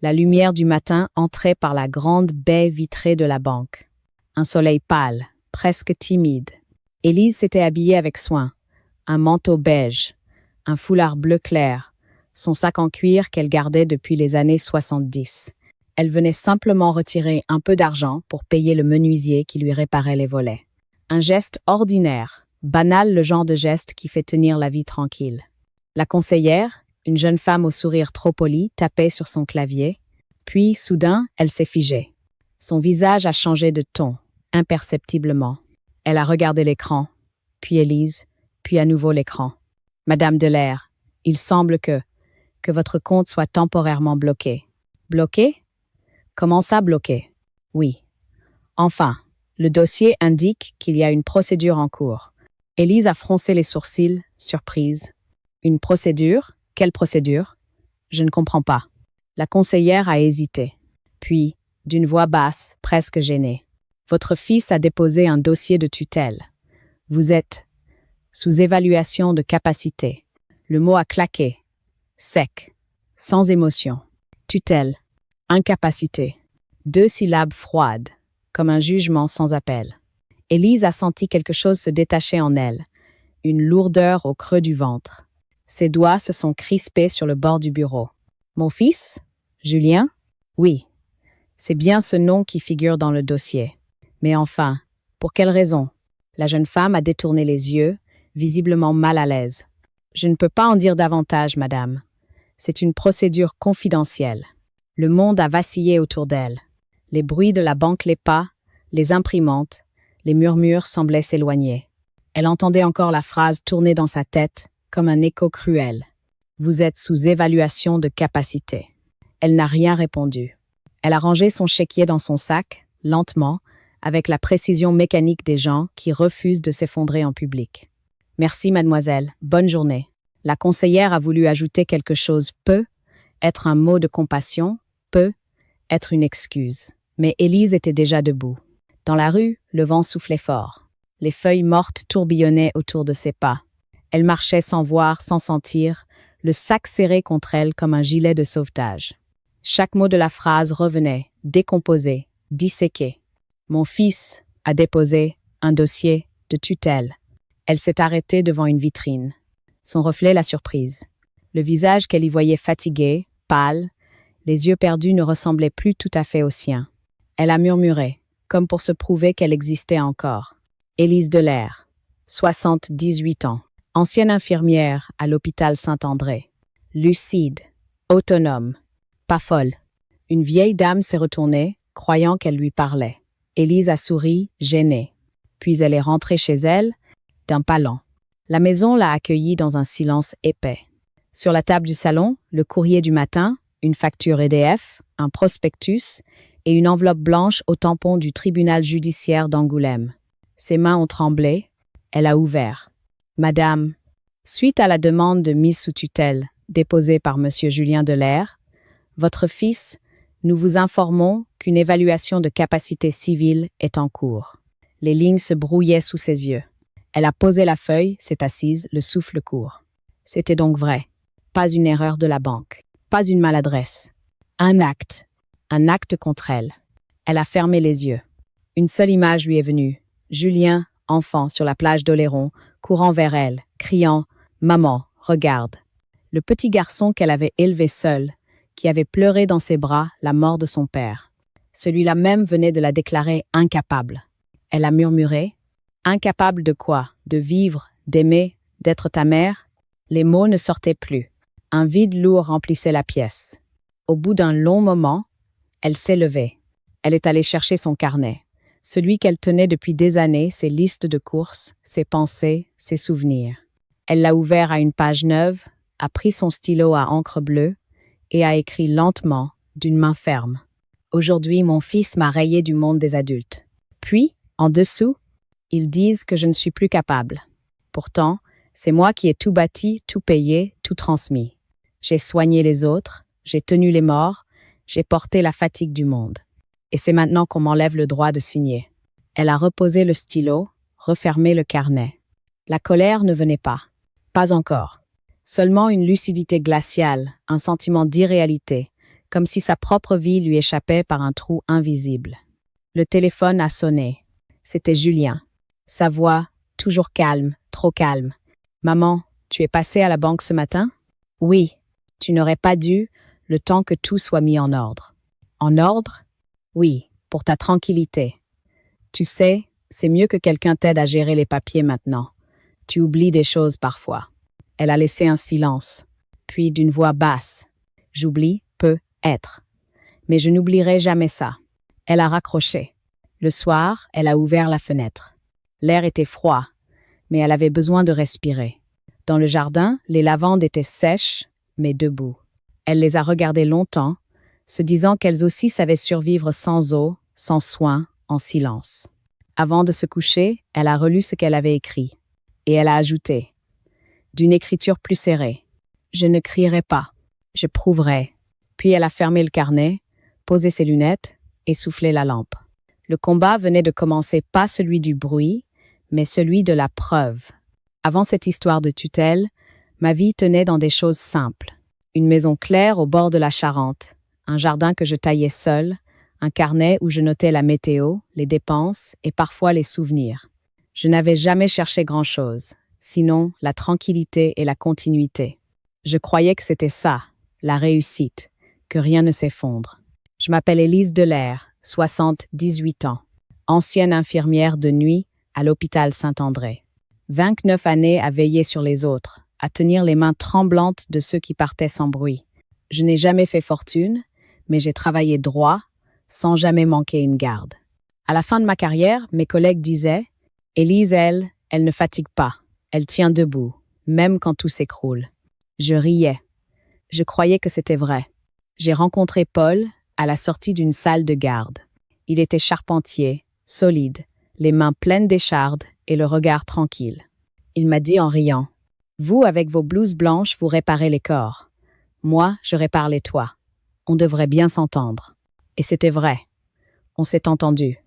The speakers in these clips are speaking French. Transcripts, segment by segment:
La lumière du matin entrait par la grande baie vitrée de la banque. Un soleil pâle, presque timide. Élise s'était habillée avec soin. Un manteau beige, un foulard bleu clair, son sac en cuir qu'elle gardait depuis les années 70. Elle venait simplement retirer un peu d'argent pour payer le menuisier qui lui réparait les volets. Un geste ordinaire, banal, le genre de geste qui fait tenir la vie tranquille. La conseillère, une jeune femme au sourire trop poli, tapait sur son clavier. Puis, soudain, elle s'est figée. Son visage a changé de ton, imperceptiblement. Elle a regardé l'écran, puis Élise, puis à nouveau l'écran. « Madame Delair, il semble que votre compte soit temporairement bloqué. » « Bloqué? Comment ça bloqué? » « Oui. Enfin, le dossier indique qu'il y a une procédure en cours. » Élise a froncé les sourcils, surprise. « Une procédure? Quelle procédure? Je ne comprends pas. » La conseillère a hésité. Puis, d'une voix basse, presque gênée. « Votre fils a déposé un dossier de tutelle. Vous êtes sous évaluation de capacité. » Le mot a claqué. Sec. Sans émotion. Tutelle. Incapacité. 2 syllabes froides, comme un jugement sans appel. Élise a senti quelque chose se détacher en elle, une lourdeur au creux du ventre. Ses doigts se sont crispés sur le bord du bureau. « Mon fils? Julien? Oui. C'est bien ce nom qui figure dans le dossier. Mais enfin, pour quelle raison? » La jeune femme a détourné les yeux, visiblement mal à l'aise. « Je ne peux pas en dire davantage, madame. C'est une procédure confidentielle. » Le monde a vacillé autour d'elle. Les bruits de la banque Lepa, les imprimantes, les murmures semblaient s'éloigner. Elle entendait encore la phrase tourner dans sa tête comme un écho cruel. « Vous êtes sous évaluation de capacité. » Elle n'a rien répondu. Elle a rangé son chéquier dans son sac, lentement, avec la précision mécanique des gens qui refusent de s'effondrer en public. « Merci, mademoiselle. Bonne journée. » La conseillère a voulu ajouter quelque chose peut être un mot de compassion, peut être une excuse. Mais Élise était déjà debout. Dans la rue, le vent soufflait fort. Les feuilles mortes tourbillonnaient autour de ses pas. Elle marchait sans voir, sans sentir, le sac serré contre elle comme un gilet de sauvetage. Chaque mot de la phrase revenait, décomposé, disséqué. « Mon fils a déposé un dossier de tutelle. » Elle s'est arrêtée devant une vitrine. Son reflet la surprise. Le visage qu'elle y voyait fatigué, pâle, les yeux perdus ne ressemblaient plus tout à fait aux siens. Elle a murmuré, comme pour se prouver qu'elle existait encore. Élise Delair, 78 ans, ancienne infirmière à l'hôpital Saint-André. Lucide, autonome, pas folle. Une vieille dame s'est retournée, croyant qu'elle lui parlait. Élise a souri, gênée. Puis elle est rentrée chez elle, d'un pas lent. La maison l'a accueillie dans un silence épais. Sur la table du salon, le courrier du matin, une facture EDF, un prospectus et une enveloppe blanche au tampon du tribunal judiciaire d'Angoulême. Ses mains ont tremblé. Elle a ouvert. « Madame, suite à la demande de mise sous tutelle déposée par Monsieur Julien Delair, votre fils, nous vous informons qu'une évaluation de capacité civile est en cours. » Les lignes se brouillaient sous ses yeux. Elle a posé la feuille, s'est assise, le souffle court. C'était donc vrai. Pas une erreur de la banque. Pas une maladresse. Un acte contre elle. Elle a fermé les yeux. Une seule image lui est venue. Julien, enfant, sur la plage d'Oléron, courant vers elle, criant « Maman, regarde !» Le petit garçon qu'elle avait élevé seul, qui avait pleuré dans ses bras la mort de son père. Celui-là même venait de la déclarer incapable. Elle a murmuré « Incapable de quoi? De vivre, d'aimer, d'être ta mère ?» Les mots ne sortaient plus. Un vide lourd remplissait la pièce. Au bout d'un long moment, elle s'est levée. Elle est allée chercher son carnet, celui qu'elle tenait depuis des années, ses listes de courses, ses pensées, ses souvenirs. Elle l'a ouvert à une page neuve, a pris son stylo à encre bleue et a écrit lentement, d'une main ferme. « Aujourd'hui, mon fils m'a rayé du monde des adultes. » Puis, en dessous, ils disent que je ne suis plus capable. Pourtant, c'est moi qui ai tout bâti, tout payé, tout transmis. J'ai soigné les autres, j'ai tenu les morts, j'ai porté la fatigue du monde. Et c'est maintenant qu'on m'enlève le droit de signer. Elle a reposé le stylo, refermé le carnet. La colère ne venait pas. Pas encore. Seulement une lucidité glaciale, un sentiment d'irréalité, comme si sa propre vie lui échappait par un trou invisible. Le téléphone a sonné. C'était Julien. Sa voix, toujours calme, trop calme. « Maman, tu es passée à la banque ce matin? »« Oui, tu n'aurais pas dû, le temps que tout soit mis en ordre. »« En ordre? » ?»« Oui, pour ta tranquillité. Tu sais, c'est mieux que quelqu'un t'aide à gérer les papiers maintenant. Tu oublies des choses parfois. » Elle a laissé un silence. Puis d'une voix basse. « J'oublie, peut être. Mais je n'oublierai jamais ça. » Elle a raccroché. Le soir, elle a ouvert la fenêtre. L'air était froid, mais elle avait besoin de respirer. Dans le jardin, les lavandes étaient sèches, mais debout. Elle les a regardées longtemps, se disant qu'elles aussi savaient survivre sans eau, sans soins, en silence. Avant de se coucher, elle a relu ce qu'elle avait écrit. Et elle a ajouté, d'une écriture plus serrée, « Je ne crierai pas, je prouverai. » Puis elle a fermé le carnet, posé ses lunettes et soufflé la lampe. Le combat venait de commencer, pas celui du bruit, mais celui de la preuve. Avant cette histoire de tutelle, ma vie tenait dans des choses simples. Une maison claire au bord de la Charente, un jardin que je taillais seul, un carnet où je notais la météo, les dépenses et parfois les souvenirs. Je n'avais jamais cherché grand-chose, sinon la tranquillité et la continuité. Je croyais que c'était ça, la réussite, que rien ne s'effondre. Je m'appelle Élise Delair, 78 ans, ancienne infirmière de nuit à l'hôpital Saint-André. 29 années à veiller sur les autres, à tenir les mains tremblantes de ceux qui partaient sans bruit. Je n'ai jamais fait fortune, mais j'ai travaillé droit, sans jamais manquer une garde. À la fin de ma carrière, mes collègues disaient « Élise, elle ne fatigue pas, elle tient debout, même quand tout s'écroule. » Je riais. Je croyais que c'était vrai. J'ai rencontré Paul à la sortie d'une salle de garde. Il était charpentier, solide, les mains pleines d'échardes et le regard tranquille. Il m'a dit en riant, « Vous, avec vos blouses blanches, vous réparez les corps. Moi, je répare les toits. On devrait bien s'entendre. » Et c'était vrai. On s'est entendu.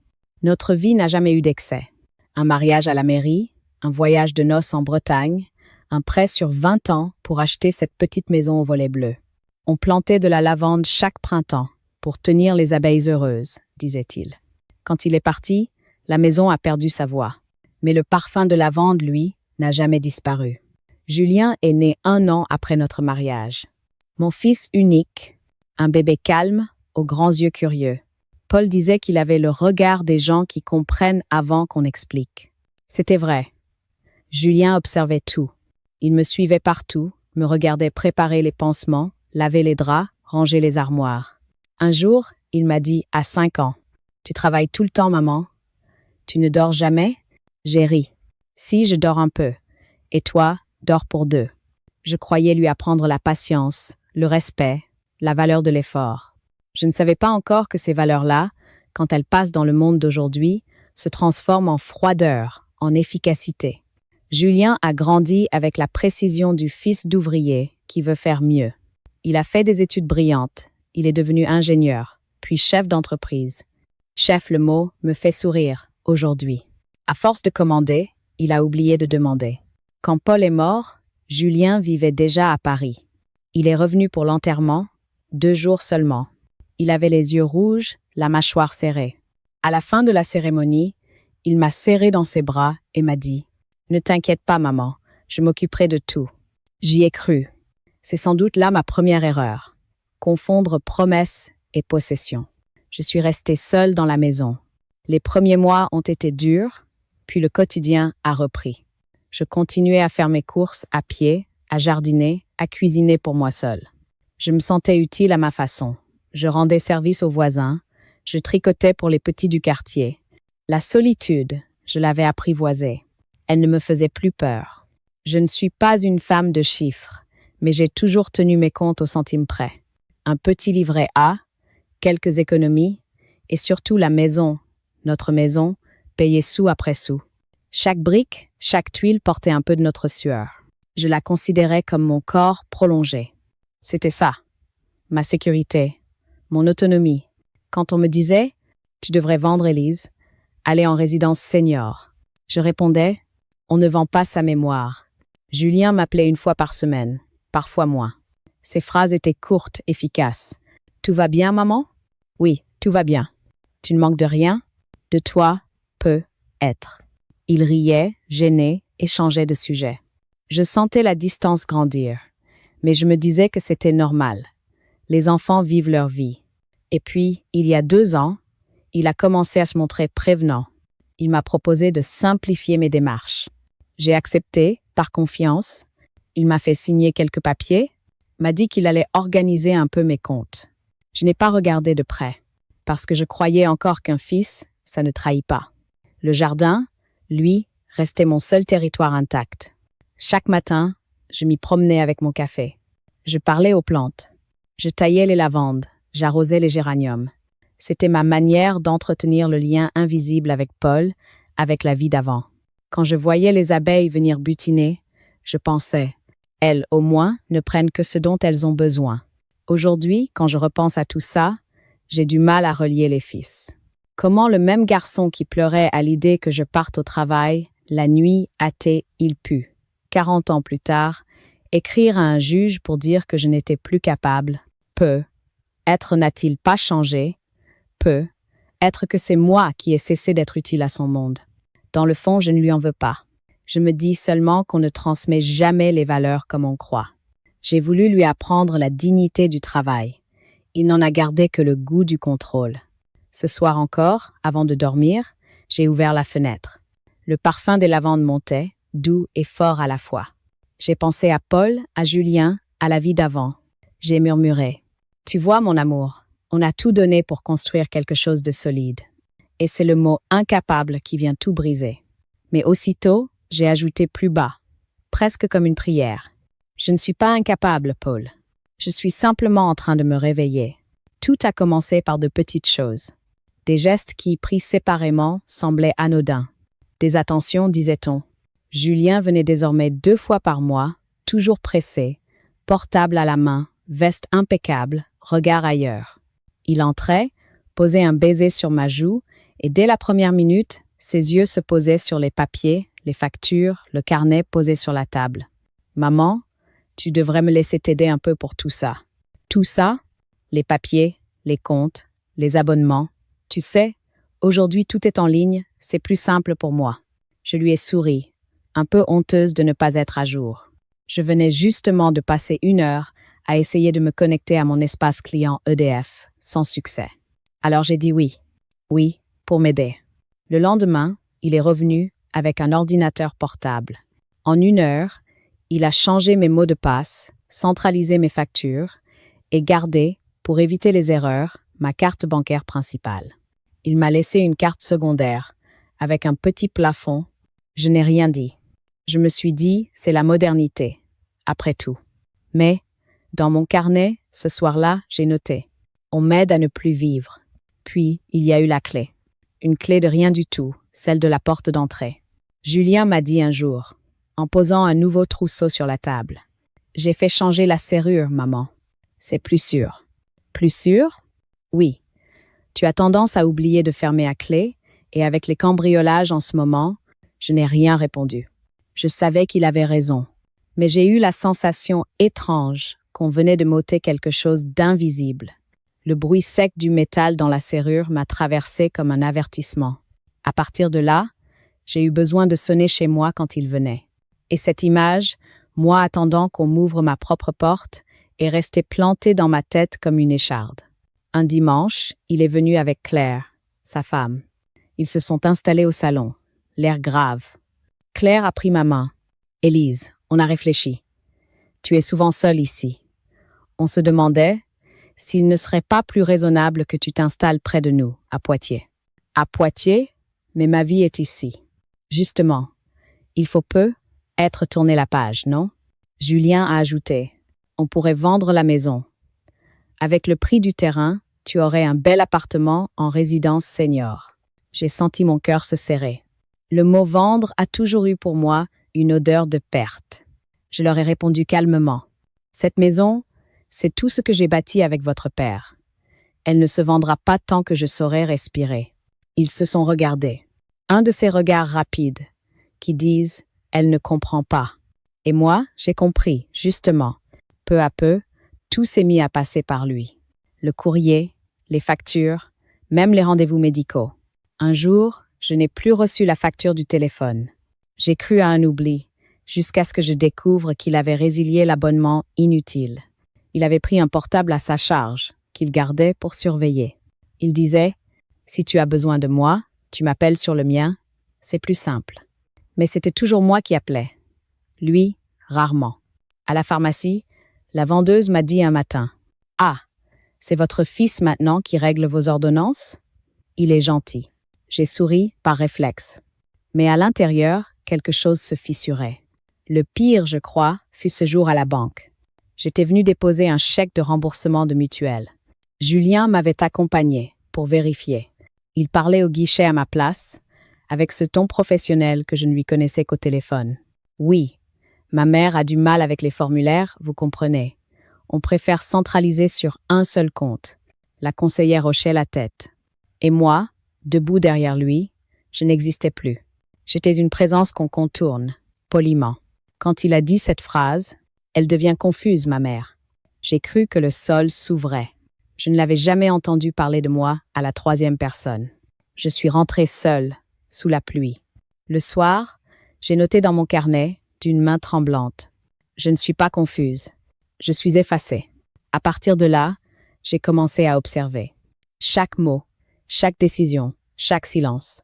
Notre vie n'a jamais eu d'excès. Un mariage à la mairie, un voyage de noces en Bretagne, un prêt sur 20 ans pour acheter cette petite maison au volet bleu. On plantait de la lavande chaque printemps pour tenir les abeilles heureuses, disait-il. Quand il est parti, la maison a perdu sa voix. Mais le parfum de lavande, lui, n'a jamais disparu. Julien est né 1 an après notre mariage. Mon fils unique, un bébé calme, aux grands yeux curieux. Paul disait qu'il avait le regard des gens qui comprennent avant qu'on explique. C'était vrai. Julien observait tout. Il me suivait partout, me regardait préparer les pansements, laver les draps, ranger les armoires. Un jour, il m'a dit à 5 ans, « Tu travailles tout le temps, maman? Tu ne dors jamais? » J'ai ri. « Si, je dors un peu. Et toi, dors pour 2. » Je croyais lui apprendre la patience, le respect, la valeur de l'effort. Je ne savais pas encore que ces valeurs-là, quand elles passent dans le monde d'aujourd'hui, se transforment en froideur, en efficacité. Julien a grandi avec la précision du fils d'ouvrier qui veut faire mieux. Il a fait des études brillantes. Il est devenu ingénieur, puis chef d'entreprise. Chef, le mot me fait sourire aujourd'hui. À force de commander, il a oublié de demander. Quand Paul est mort, Julien vivait déjà à Paris. Il est revenu pour l'enterrement, 2 jours seulement. Il avait les yeux rouges, la mâchoire serrée. À la fin de la cérémonie, il m'a serré dans ses bras et m'a dit « Ne t'inquiète pas, maman, je m'occuperai de tout. » J'y ai cru. C'est sans doute là ma première erreur. Confondre promesse et possession. Je suis restée seule dans la maison. Les premiers mois ont été durs, puis le quotidien a repris. Je continuais à faire mes courses à pied, à jardiner, à cuisiner pour moi seule. Je me sentais utile à ma façon. Je rendais service aux voisins. Je tricotais pour les petits du quartier. La solitude, je l'avais apprivoisée. Elle ne me faisait plus peur. Je ne suis pas une femme de chiffres, mais j'ai toujours tenu mes comptes au centime près. Un petit livret A, quelques économies, et surtout la maison, notre maison, payée sou après sou. Chaque brique, chaque tuile portait un peu de notre sueur. Je la considérais comme mon corps prolongé. C'était ça, ma sécurité, mon autonomie. Quand on me disait « Tu devrais vendre Élise, aller en résidence senior », je répondais « On ne vend pas sa mémoire ». Julien m'appelait 1 fois par semaine, parfois moins. Ses phrases étaient courtes, efficaces. « Tout va bien, maman? Oui, tout va bien. Tu ne manques de rien? De toi, peut être. Il riait, gêné, et changeait de sujet. Je sentais la distance grandir, mais je me disais que c'était normal. Les enfants vivent leur vie. Et puis, il y a 2 ans, il a commencé à se montrer prévenant. Il m'a proposé de simplifier mes démarches. J'ai accepté, par confiance. Il m'a fait signer quelques papiers, m'a dit qu'il allait organiser un peu mes comptes. Je n'ai pas regardé de près, parce que je croyais encore qu'un fils, ça ne trahit pas. Le jardin, lui, restait mon seul territoire intact. Chaque matin, je m'y promenais avec mon café. Je parlais aux plantes. Je taillais les lavandes, j'arrosais les géraniums. C'était ma manière d'entretenir le lien invisible avec Paul, avec la vie d'avant. Quand je voyais les abeilles venir butiner, je pensais, elles, au moins, ne prennent que ce dont elles ont besoin. Aujourd'hui, quand je repense à tout ça, j'ai du mal à relier les fils. Comment le même garçon qui pleurait à l'idée que je parte au travail, la nuit, hâté, il put, 40 ans plus tard, écrire à un juge pour dire que je n'étais plus capable, peut, être n'a-t-il pas changé, peut, être que c'est moi qui ai cessé d'être utile à son monde. Dans le fond, je ne lui en veux pas. Je me dis seulement qu'on ne transmet jamais les valeurs comme on croit. J'ai voulu lui apprendre la dignité du travail. Il n'en a gardé que le goût du contrôle. Ce soir encore, avant de dormir, j'ai ouvert la fenêtre. Le parfum des lavandes montait, doux et fort à la fois. J'ai pensé à Paul, à Julien, à la vie d'avant. J'ai murmuré. Tu vois, mon amour, on a tout donné pour construire quelque chose de solide. Et c'est le mot incapable qui vient tout briser. Mais aussitôt, j'ai ajouté plus bas, presque comme une prière. Je ne suis pas incapable, Paul. Je suis simplement en train de me réveiller. Tout a commencé par de petites choses. Des gestes qui, pris séparément, semblaient anodins. Des attentions, disait-on. Julien venait désormais 2 fois par mois, toujours pressé, portable à la main, veste impeccable, regard ailleurs. Il entrait, posait un baiser sur ma joue, et dès la première minute, ses yeux se posaient sur les papiers, les factures, le carnet posé sur la table. « Maman, tu devrais me laisser t'aider un peu pour tout ça. » Tout ça, les papiers, les comptes, les abonnements. Tu sais, aujourd'hui tout est en ligne, c'est plus simple pour moi. Je lui ai souri, un peu honteuse de ne pas être à jour. Je venais justement de passer 1 heure à essayer de me connecter à mon espace client EDF, sans succès. Alors j'ai dit oui. Oui, pour m'aider. Le lendemain, il est revenu avec un ordinateur portable. En 1 heure, il a changé mes mots de passe, centralisé mes factures et gardé, pour éviter les erreurs, ma carte bancaire principale. Il m'a laissé une carte secondaire, avec un petit plafond. Je n'ai rien dit. Je me suis dit, c'est la modernité, après tout. Mais, dans mon carnet, ce soir-là, j'ai noté. On m'aide à ne plus vivre. Puis, il y a eu la clé. Une clé de rien du tout, celle de la porte d'entrée. Julien m'a dit un jour, en posant un nouveau trousseau sur la table. J'ai fait changer la serrure, maman. C'est plus sûr. Plus sûr? Oui. Tu as tendance à oublier de fermer à clé, et avec les cambriolages en ce moment, je n'ai rien répondu. Je savais qu'il avait raison, mais j'ai eu la sensation étrange qu'on venait de m'ôter quelque chose d'invisible. Le bruit sec du métal dans la serrure m'a traversé comme un avertissement. À partir de là, j'ai eu besoin de sonner chez moi quand il venait. Et cette image, moi attendant qu'on m'ouvre ma propre porte, est restée plantée dans ma tête comme une écharde. Un dimanche, il est venu avec Claire, sa femme. Ils se sont installés au salon, l'air grave. Claire a pris ma main. « Élise, on a réfléchi. Tu es souvent seule ici. On se demandait s'il ne serait pas plus raisonnable que tu t'installes près de nous, à Poitiers. » À Poitiers, mais ma vie est ici. Justement, il faut peu être tourné la page, non? Julien a ajouté, on pourrait vendre la maison. Avec le prix du terrain, tu aurais un bel appartement en résidence senior. J'ai senti mon cœur se serrer. Le mot vendre a toujours eu pour moi une odeur de perte. Je leur ai répondu calmement. Cette maison, c'est tout ce que j'ai bâti avec votre père. Elle ne se vendra pas tant que je saurai respirer. Ils se sont regardés. Un de ces regards rapides, qui disent « elle ne comprend pas ». Et moi, j'ai compris, justement. Peu à peu, tout s'est mis à passer par lui. le courrier, les factures, même les rendez-vous médicaux. Un jour, je n'ai plus reçu la facture du téléphone. J'ai cru à un oubli, jusqu'à ce que je découvre qu'il avait résilié l'abonnement inutile. Il avait pris un portable à sa charge, qu'il gardait pour surveiller. Il disait « Si tu as besoin de moi, tu m'appelles sur le mien, c'est plus simple. » Mais c'était toujours moi qui appelais. Lui, rarement. À la pharmacie, la vendeuse m'a dit un matin « Ah, c'est votre fils maintenant qui règle vos ordonnances? Il est gentil. » J'ai souri par réflexe. Mais à l'intérieur, quelque chose se fissurait. Le pire, je crois, fut ce jour à la banque. J'étais venu déposer un chèque de remboursement de mutuelle. Julien m'avait accompagné pour vérifier. Il parlait au guichet à ma place, avec ce ton professionnel que je ne lui connaissais qu'au téléphone. Oui, ma mère a du mal avec les formulaires, vous comprenez. On préfère centraliser sur un seul compte. La conseillère hochait la tête. Et moi, debout derrière lui, je n'existais plus. J'étais une présence qu'on contourne, poliment. Quand il a dit cette phrase, elle devient confuse, ma mère. J'ai cru que le sol s'ouvrait. Je ne l'avais jamais entendu parler de moi à la troisième personne. Je suis rentrée seule, sous la pluie. Le soir, j'ai noté dans mon carnet, d'une main tremblante. Je ne suis pas confuse. Je suis effacée. À partir de là, j'ai commencé à observer. Chaque mot, chaque décision, chaque silence.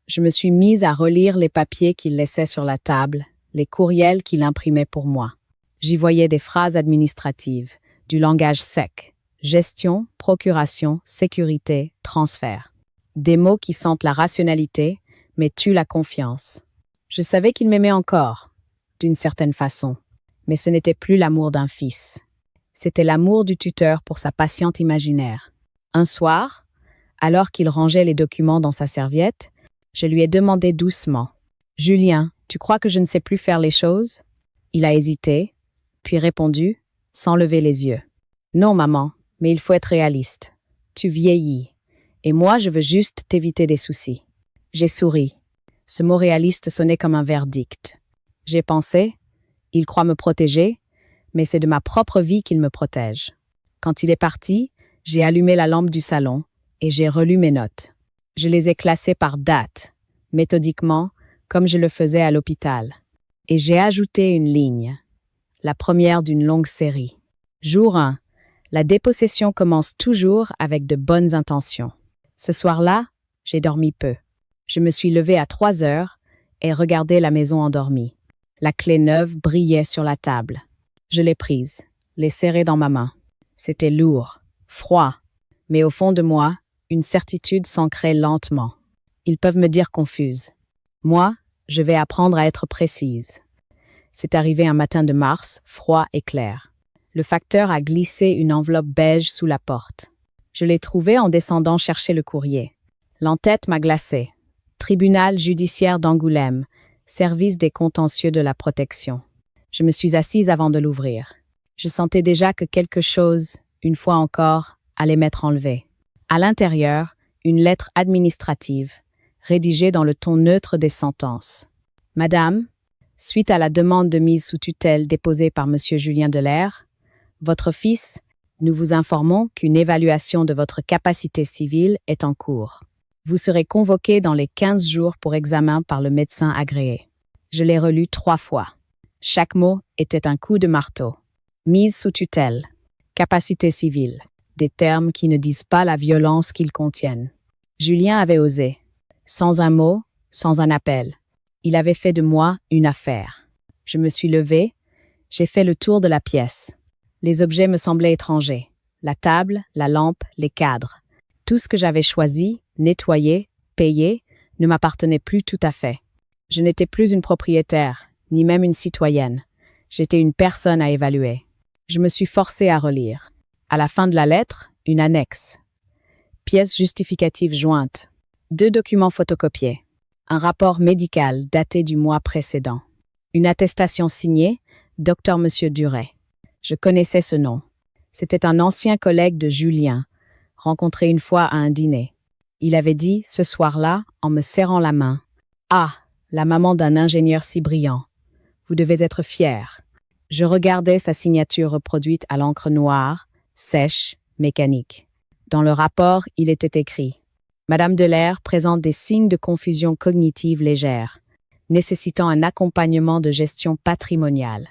Je me suis mise à relire les papiers qu'il laissait sur la table, les courriels qu'il imprimait pour moi. J'y voyais des phrases administratives, du langage sec, gestion, procuration, sécurité, transfert. Des mots qui sentent la rationalité, mais tuent la confiance. Je savais qu'il m'aimait encore, d'une certaine façon, mais ce n'était plus l'amour d'un fils. C'était l'amour du tuteur pour sa patiente imaginaire. Un soir, alors qu'il rangeait les documents dans sa serviette, je lui ai demandé doucement « Julien, tu crois que je ne sais plus faire les choses ?» Il a hésité, puis répondu, sans lever les yeux. « Non, maman, mais il faut être réaliste. Tu vieillis, et moi je veux juste t'éviter des soucis. » J'ai souri. Ce mot réaliste sonnait comme un verdict. J'ai pensé « Il croit me protéger, mais c'est de ma propre vie qu'il me protège. » Quand il est parti, j'ai allumé la lampe du salon et j'ai relu mes notes. Je les ai classées par date, méthodiquement, comme je le faisais à l'hôpital. Et j'ai ajouté une ligne, la première d'une longue série. Jour 1. La dépossession commence toujours avec de bonnes intentions. Ce soir-là, j'ai dormi peu. Je me suis levée à 3 heures et regardé la maison endormie. La clé neuve brillait sur la table. Je l'ai prise, l'ai serrée dans ma main. C'était lourd, froid, mais au fond de moi, une certitude s'ancrait lentement. Ils peuvent me dire confuse. Moi, je vais apprendre à être précise. C'est arrivé un matin de mars, froid et clair. Le facteur a glissé une enveloppe beige sous la porte. Je l'ai trouvée en descendant chercher le courrier. L'entête m'a glacé. Tribunal judiciaire d'Angoulême, service des contentieux de la protection. Je me suis assise avant de l'ouvrir. Je sentais déjà que quelque chose, une fois encore, allait m'être enlevé. À l'intérieur, une lettre administrative, rédigée dans le ton neutre des sentences. Madame, suite à la demande de mise sous tutelle déposée par Monsieur Julien Delair, votre fils, nous vous informons qu'une évaluation de votre capacité civile est en cours. Vous serez convoqué dans les 15 jours pour examen par le médecin agréé. Je l'ai relu 3 fois. Chaque mot était un coup de marteau. Mise sous tutelle, capacité civile, des termes qui ne disent pas la violence qu'ils contiennent. Julien avait osé, sans un mot, sans un appel. Il avait fait de moi une affaire. Je me suis levée, j'ai fait le tour de la pièce. Les objets me semblaient étrangers. La table, la lampe, les cadres. Tout ce que j'avais choisi, nettoyé, payé, ne m'appartenait plus tout à fait. Je n'étais plus une propriétaire, ni même une citoyenne. J'étais une personne à évaluer. Je me suis forcée à relire. À la fin de la lettre, une annexe. Pièce justificative jointe. 2 documents photocopiés. Un rapport médical daté du mois précédent. Une attestation signée, Dr Monsieur Duret. Je connaissais ce nom. C'était un ancien collègue de Julien, rencontré une fois à un dîner. Il avait dit, ce soir-là, en me serrant la main, « Ah, la maman d'un ingénieur si brillant. Vous devez être fier. » Je regardais sa signature reproduite à l'encre noire, sèche, mécanique. Dans le rapport, il était écrit: Madame Delair présente des signes de confusion cognitive légère, nécessitant un accompagnement de gestion patrimoniale.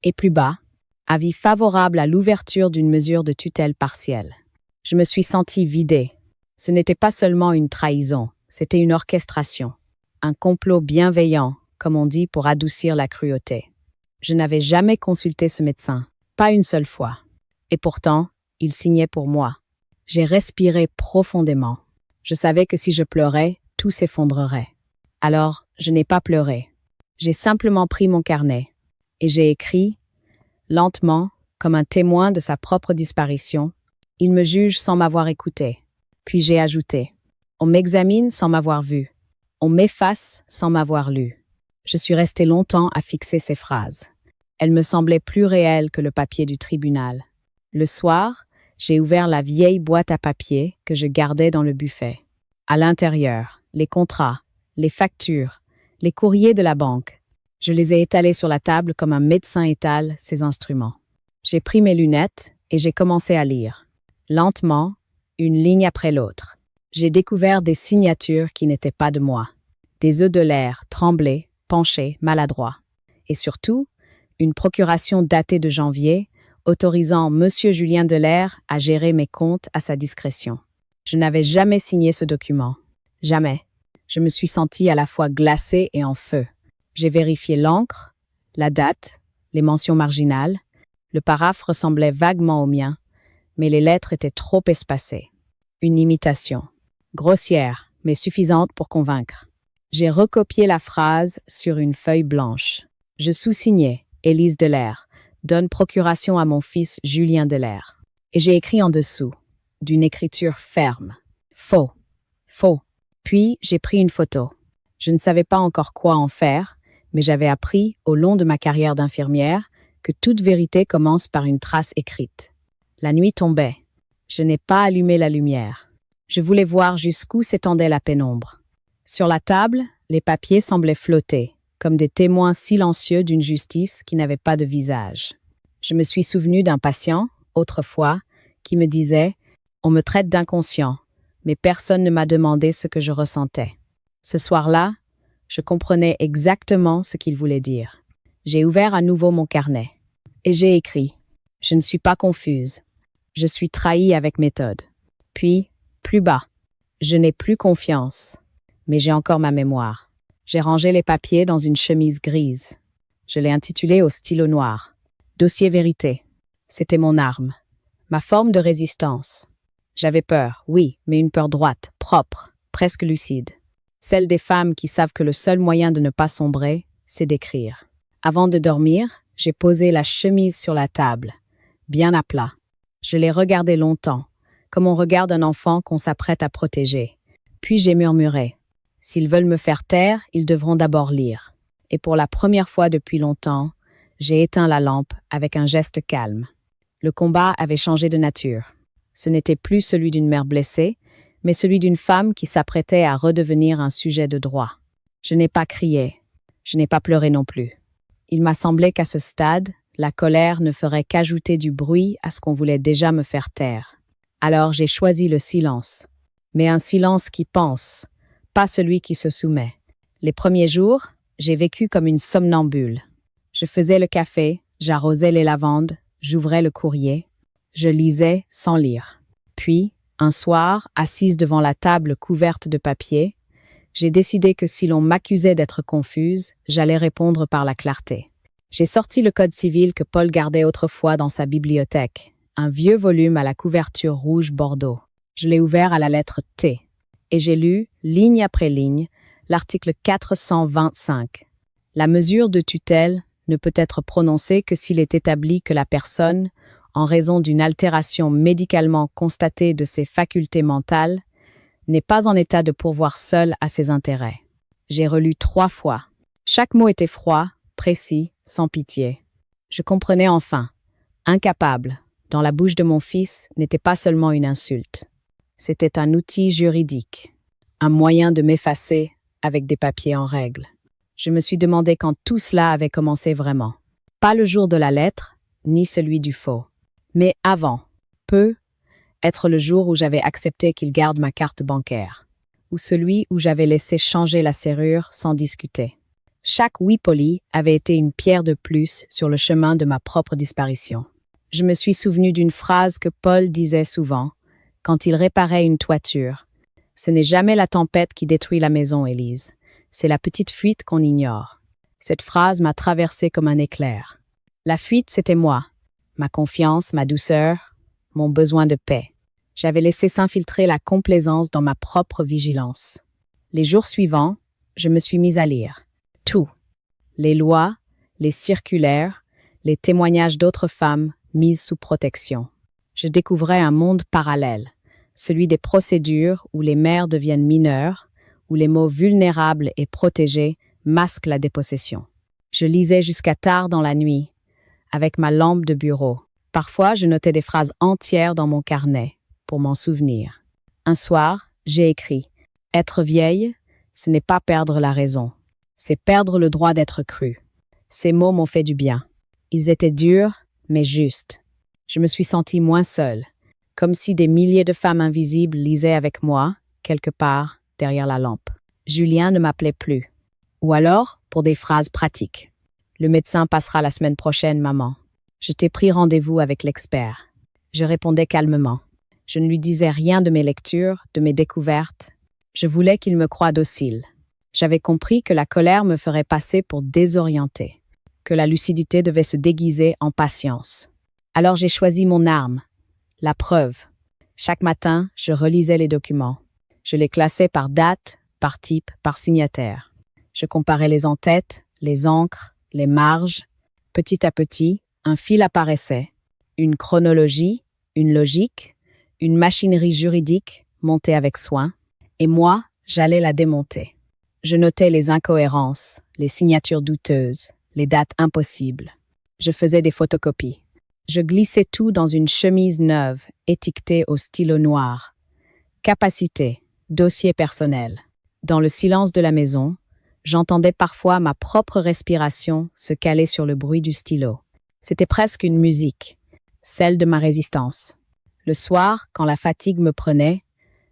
Et plus bas, avis favorable à l'ouverture d'une mesure de tutelle partielle. Je me suis sentie vidée. Ce n'était pas seulement une trahison, c'était une orchestration. Un complot bienveillant, comme on dit, pour adoucir la cruauté. Je n'avais jamais consulté ce médecin, pas une seule fois. Et pourtant, il signait pour moi. J'ai respiré profondément. Je savais que si je pleurais, tout s'effondrerait. Alors, je n'ai pas pleuré. J'ai simplement pris mon carnet et j'ai écrit, lentement, comme un témoin de sa propre disparition, « Il me juge sans m'avoir écouté. » Puis j'ai ajouté, « On m'examine sans m'avoir vu. On m'efface sans m'avoir lu. » Je suis restée longtemps à fixer ces phrases. Elles me semblaient plus réelles que le papier du tribunal. Le soir, j'ai ouvert la vieille boîte à papier que je gardais dans le buffet. À l'intérieur, les contrats, les factures, les courriers de la banque. Je les ai étalés sur la table comme un médecin étale ses instruments. J'ai pris mes lunettes et j'ai commencé à lire. Lentement, une ligne après l'autre. J'ai découvert des signatures qui n'étaient pas de moi. Des œufs de l'air, tremblés, penchés, maladroits. Et surtout, une procuration datée de janvier, autorisant Monsieur Julien Delair à gérer mes comptes à sa discrétion. Je n'avais jamais signé ce document. Jamais. Je me suis sentie à la fois glacée et en feu. J'ai vérifié l'encre, la date, les mentions marginales. Le paraphe ressemblait vaguement au mien, mais les lettres étaient trop espacées. Une imitation. Grossière, mais suffisante pour convaincre. J'ai recopié la phrase sur une feuille blanche. Je sous-signais « Élise Delair, donne procuration à mon fils Julien Delair ». Et j'ai écrit en dessous, d'une écriture ferme. Faux. Faux. Puis j'ai pris une photo. Je ne savais pas encore quoi en faire, mais j'avais appris, au long de ma carrière d'infirmière, que toute vérité commence par une trace écrite. La nuit tombait. Je n'ai pas allumé la lumière. Je voulais voir jusqu'où s'étendait la pénombre. Sur la table, les papiers semblaient flotter, comme des témoins silencieux d'une justice qui n'avait pas de visage. Je me suis souvenu d'un patient, autrefois, qui me disait « On me traite d'inconscient, mais personne ne m'a demandé ce que je ressentais. » Ce soir-là, je comprenais exactement ce qu'il voulait dire. J'ai ouvert à nouveau mon carnet et j'ai écrit « Je ne suis pas confuse. Je suis trahie avec méthode. » Puis, plus bas, « Je n'ai plus confiance, mais j'ai encore ma mémoire. » J'ai rangé les papiers dans une chemise grise. Je l'ai intitulé au stylo noir. Dossier vérité. C'était mon arme. Ma forme de résistance. J'avais peur, oui, mais une peur droite, propre, presque lucide. Celle des femmes qui savent que le seul moyen de ne pas sombrer, c'est d'écrire. Avant de dormir, j'ai posé la chemise sur la table, bien à plat. Je l'ai regardée longtemps, comme on regarde un enfant qu'on s'apprête à protéger. Puis j'ai murmuré. S'ils veulent me faire taire, ils devront d'abord lire. Et pour la première fois depuis longtemps, j'ai éteint la lampe avec un geste calme. Le combat avait changé de nature. Ce n'était plus celui d'une mère blessée, mais celui d'une femme qui s'apprêtait à redevenir un sujet de droit. Je n'ai pas crié. Je n'ai pas pleuré non plus. Il m'a semblé qu'à ce stade, la colère ne ferait qu'ajouter du bruit à ce qu'on voulait déjà me faire taire. Alors j'ai choisi le silence. Mais un silence qui pense, pas celui qui se soumet. Les premiers jours, j'ai vécu comme une somnambule. Je faisais le café, j'arrosais les lavandes, j'ouvrais le courrier. Je lisais sans lire. Puis, un soir, assise devant la table couverte de papier, j'ai décidé que si l'on m'accusait d'être confuse, j'allais répondre par la clarté. J'ai sorti le code civil que Paul gardait autrefois dans sa bibliothèque, un vieux volume à la couverture rouge bordeaux. Je l'ai ouvert à la lettre T. Et j'ai lu, ligne après ligne, l'article 425. La mesure de tutelle ne peut être prononcée que s'il est établi que la personne, en raison d'une altération médicalement constatée de ses facultés mentales, n'est pas en état de pourvoir seule à ses intérêts. J'ai relu 3 fois. Chaque mot était froid, précis, sans pitié. Je comprenais enfin. Incapable, dans la bouche de mon fils, n'était pas seulement une insulte. C'était un outil juridique, un moyen de m'effacer avec des papiers en règle. Je me suis demandé quand tout cela avait commencé vraiment. Pas le jour de la lettre, ni celui du faux. Mais avant, peu, être le jour où j'avais accepté qu'il garde ma carte bancaire, ou celui où j'avais laissé changer la serrure sans discuter. Chaque oui poli avait été une pierre de plus sur le chemin de ma propre disparition. Je me suis souvenu d'une phrase que Paul disait souvent, quand il réparait une toiture. « Ce n'est jamais la tempête qui détruit la maison, Élise. C'est la petite fuite qu'on ignore. » Cette phrase m'a traversée comme un éclair. La fuite, c'était moi. Ma confiance, ma douceur, mon besoin de paix. J'avais laissé s'infiltrer la complaisance dans ma propre vigilance. Les jours suivants, je me suis mise à lire. Tout. Les lois, les circulaires, les témoignages d'autres femmes mises sous protection. Je découvrais un monde parallèle, celui des procédures où les mères deviennent mineures, où les mots vulnérables et protégés masquent la dépossession. Je lisais jusqu'à tard dans la nuit, avec ma lampe de bureau. Parfois, je notais des phrases entières dans mon carnet, pour m'en souvenir. Un soir, j'ai écrit « Être vieille, ce n'est pas perdre la raison. C'est perdre le droit d'être cru. » Ces mots m'ont fait du bien. Ils étaient durs, mais justes. Je me suis sentie moins seule, comme si des milliers de femmes invisibles lisaient avec moi, quelque part, derrière la lampe. Julien ne m'appelait plus. Ou alors, pour des phrases pratiques. « Le médecin passera la semaine prochaine, maman. » Je t'ai pris rendez-vous avec l'expert. Je répondais calmement. Je ne lui disais rien de mes lectures, de mes découvertes. Je voulais qu'il me croie docile. J'avais compris que la colère me ferait passer pour désorientée, que la lucidité devait se déguiser en patience. Alors j'ai choisi mon arme, la preuve. Chaque matin, je relisais les documents. Je les classais par date, par type, par signataire. Je comparais les en-têtes, les encres, les marges. Petit à petit, un fil apparaissait. Une chronologie, une logique, une machinerie juridique montée avec soin. Et moi, j'allais la démonter. Je notais les incohérences, les signatures douteuses, les dates impossibles. Je faisais des photocopies. Je glissais tout dans une chemise neuve, étiquetée au stylo noir. Capacité, dossier personnel. Dans le silence de la maison, j'entendais parfois ma propre respiration se caler sur le bruit du stylo. C'était presque une musique, celle de ma résistance. Le soir, quand la fatigue me prenait,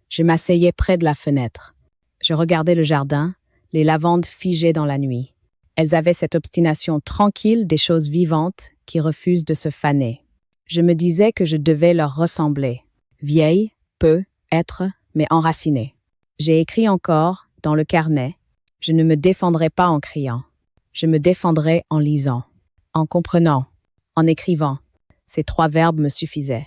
je m'asseyais près de la fenêtre. Je regardais le jardin, les lavandes figées dans la nuit. Elles avaient cette obstination tranquille des choses vivantes qui refusent de se faner. Je me disais que je devais leur ressembler. Vieille, peu, être, mais enracinée. J'ai écrit encore, dans le carnet, « Je ne me défendrai pas en criant. Je me défendrai en lisant, en comprenant, en écrivant. » Ces 3 verbes me suffisaient.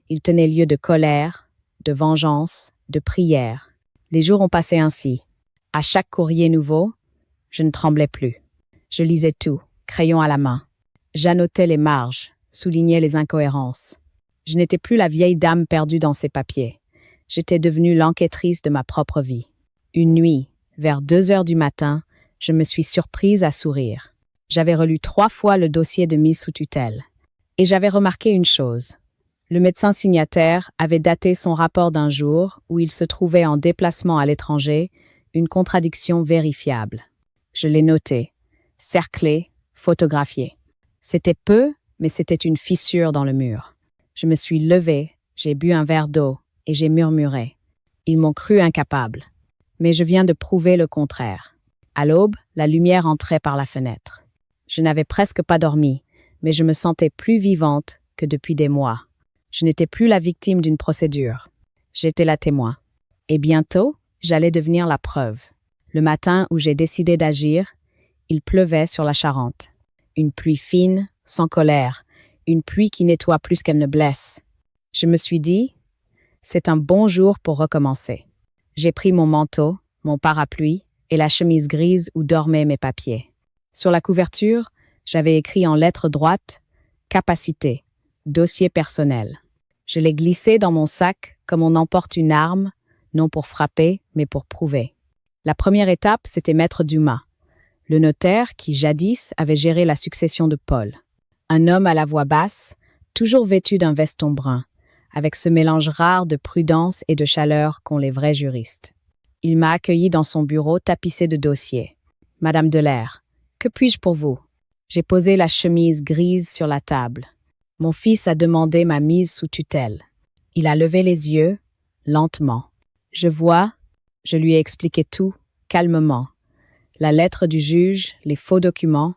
Ils tenaient lieu de colère, de vengeance, de prière. Les jours ont passé ainsi. À chaque courrier nouveau, je ne tremblais plus. Je lisais tout, crayon à la main. J'annotais les marges, soulignais les incohérences. Je n'étais plus la vieille dame perdue dans ses papiers. J'étais devenue l'enquêtrice de ma propre vie. Une nuit, vers 2 heures du matin, je me suis surprise à sourire. J'avais relu 3 fois le dossier de mise sous tutelle. Et j'avais remarqué une chose. Le médecin signataire avait daté son rapport d'un jour où il se trouvait en déplacement à l'étranger, une contradiction vérifiable. Je l'ai noté, cerclé, photographié. C'était peu, mais c'était une fissure dans le mur. Je me suis levée, j'ai bu un verre d'eau et j'ai murmuré. Ils m'ont cru incapable. Mais je viens de prouver le contraire. À l'aube, la lumière entrait par la fenêtre. Je n'avais presque pas dormi, mais je me sentais plus vivante que depuis des mois. Je n'étais plus la victime d'une procédure. J'étais la témoin. Et bientôt, j'allais devenir la preuve. Le matin où j'ai décidé d'agir, il pleuvait sur la Charente. Une pluie fine, sans colère, une pluie qui nettoie plus qu'elle ne blesse. Je me suis dit, c'est un bon jour pour recommencer. J'ai pris mon manteau, mon parapluie et la chemise grise où dormaient mes papiers. Sur la couverture, j'avais écrit en lettres droites « Capacité, dossier personnel ». Je l'ai glissé dans mon sac comme on emporte une arme, non pour frapper, mais pour prouver. La première étape, c'était Maître Dumas, le notaire qui, jadis, avait géré la succession de Paul. Un homme à la voix basse, toujours vêtu d'un veston brun, avec ce mélange rare de prudence et de chaleur qu'ont les vrais juristes. Il m'a accueilli dans son bureau tapissé de dossiers. « Madame Delair, que puis-je pour vous ?» J'ai posé la chemise grise sur la table. Mon fils a demandé ma mise sous tutelle. Il a levé les yeux, lentement. Je vois, je lui ai expliqué tout, calmement. La lettre du juge, les faux documents,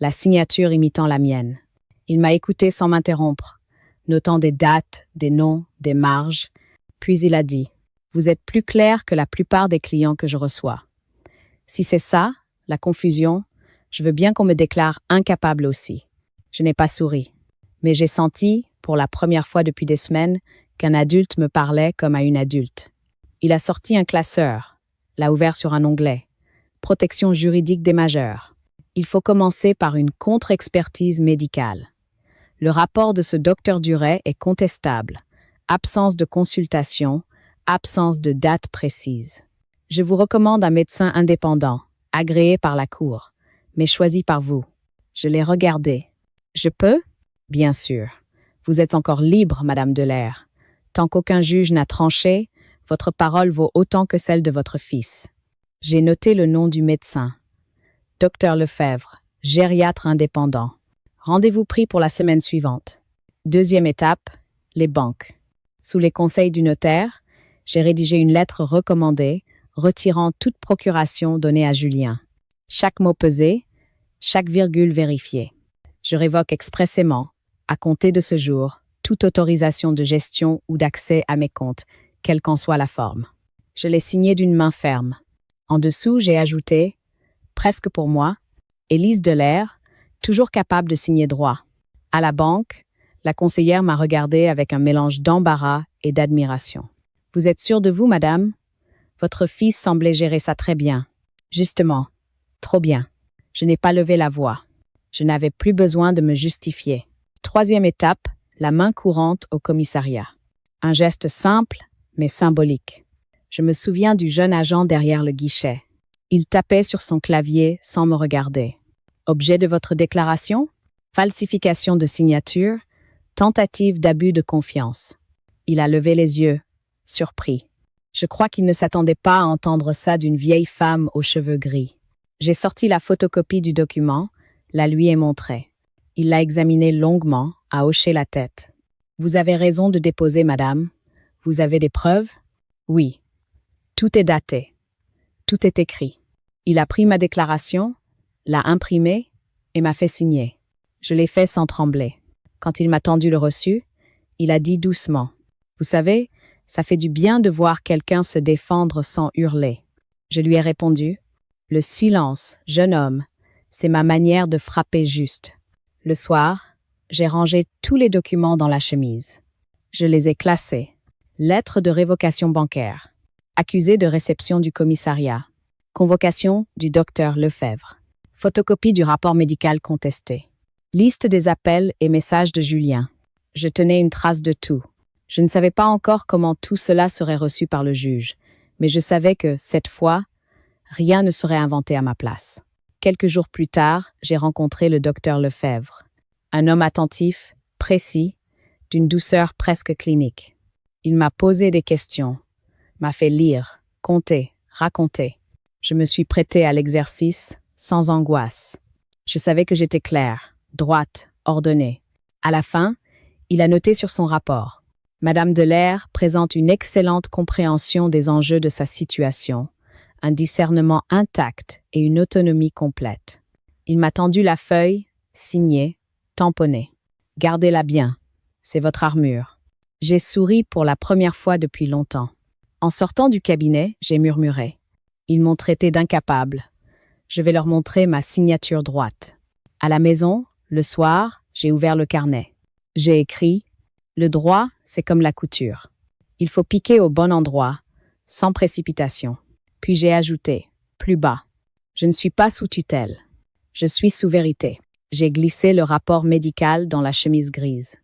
la signature imitant la mienne. Il m'a écouté sans m'interrompre, notant des dates, des noms, des marges. Puis il a dit, « Vous êtes plus clair que la plupart des clients que je reçois. Si c'est ça, la confusion, je veux bien qu'on me déclare incapable aussi. » Je n'ai pas souri, mais j'ai senti, pour la première fois depuis des semaines, qu'un adulte me parlait comme à une adulte. Il a sorti un classeur, l'a ouvert sur un onglet. Protection juridique des majeurs. Il faut commencer par une contre-expertise médicale. Le rapport de ce docteur Duret est contestable. Absence de consultation, absence de date précise. Je vous recommande un médecin indépendant, agréé par la Cour, mais choisi par vous. Je l'ai regardé. Je peux? Bien sûr. Vous êtes encore libre, Madame Delair. Tant qu'aucun juge n'a tranché, votre parole vaut autant que celle de votre fils. J'ai noté le nom du médecin. Docteur Lefebvre, gériatre indépendant. Rendez-vous pris pour la semaine suivante. Deuxième étape, les banques. Sous les conseils du notaire, j'ai rédigé une lettre recommandée, retirant toute procuration donnée à Julien. Chaque mot pesé, chaque virgule vérifiée. Je révoque expressément, à compter de ce jour, toute autorisation de gestion ou d'accès à mes comptes, quelle qu'en soit la forme. Je l'ai signé d'une main ferme. En dessous, j'ai ajouté, presque pour moi, Élise Delair, toujours capable de signer droit. À la banque, la conseillère m'a regardée avec un mélange d'embarras et d'admiration. « Vous êtes sûre de vous, madame? Votre fils semblait gérer ça très bien. » « Justement, trop bien. » Je n'ai pas levé la voix. Je n'avais plus besoin de me justifier. Troisième étape, la main courante au commissariat. Un geste simple, mais symbolique. Je me souviens du jeune agent derrière le guichet. Il tapait sur son clavier sans me regarder. Objet de votre déclaration? Falsification de signature, tentative d'abus de confiance. Il a levé les yeux, surpris. Je crois qu'il ne s'attendait pas à entendre ça d'une vieille femme aux cheveux gris. J'ai sorti la photocopie du document, la lui ai montrée. Il l'a examinée longuement, a hoché la tête. « Vous avez raison de déposer, madame. Vous avez des preuves? » « Oui. Tout est daté. Tout est écrit. » Il a pris ma déclaration, l'a imprimée et m'a fait signer. Je l'ai fait sans trembler. Quand il m'a tendu le reçu, il a dit doucement, « Vous savez, ça fait du bien de voir quelqu'un se défendre sans hurler. » Je lui ai répondu, « Le silence, jeune homme, c'est ma manière de frapper juste. » Le soir, j'ai rangé tous les documents dans la chemise. Je les ai classés. Lettre de révocation bancaire. Accusé de réception du commissariat. Convocation du docteur Lefebvre. Photocopie du rapport médical contesté. Liste des appels et messages de Julien. Je tenais une trace de tout. Je ne savais pas encore comment tout cela serait reçu par le juge, mais je savais que, cette fois, rien ne serait inventé à ma place. Quelques jours plus tard, j'ai rencontré le docteur Lefebvre. Un homme attentif, précis, d'une douceur presque clinique. Il m'a posé des questions, m'a fait lire, compter, raconter. Je me suis prêtée à l'exercice, sans angoisse. Je savais que j'étais claire, droite, ordonnée. À la fin, il a noté sur son rapport. Madame Delair présente une excellente compréhension des enjeux de sa situation, un discernement intact et une autonomie complète. Il m'a tendu la feuille, signée, tamponnée. Gardez-la bien, c'est votre armure. J'ai souri pour la première fois depuis longtemps. En sortant du cabinet, j'ai murmuré. Ils m'ont traité d'incapable. Je vais leur montrer ma signature droite. À la maison, le soir, j'ai ouvert le carnet. J'ai écrit « Le droit, c'est comme la couture. Il faut piquer au bon endroit, sans précipitation. » Puis j'ai ajouté, plus bas, « Je ne suis pas sous tutelle. Je suis sous vérité. » J'ai glissé le rapport médical dans la chemise grise.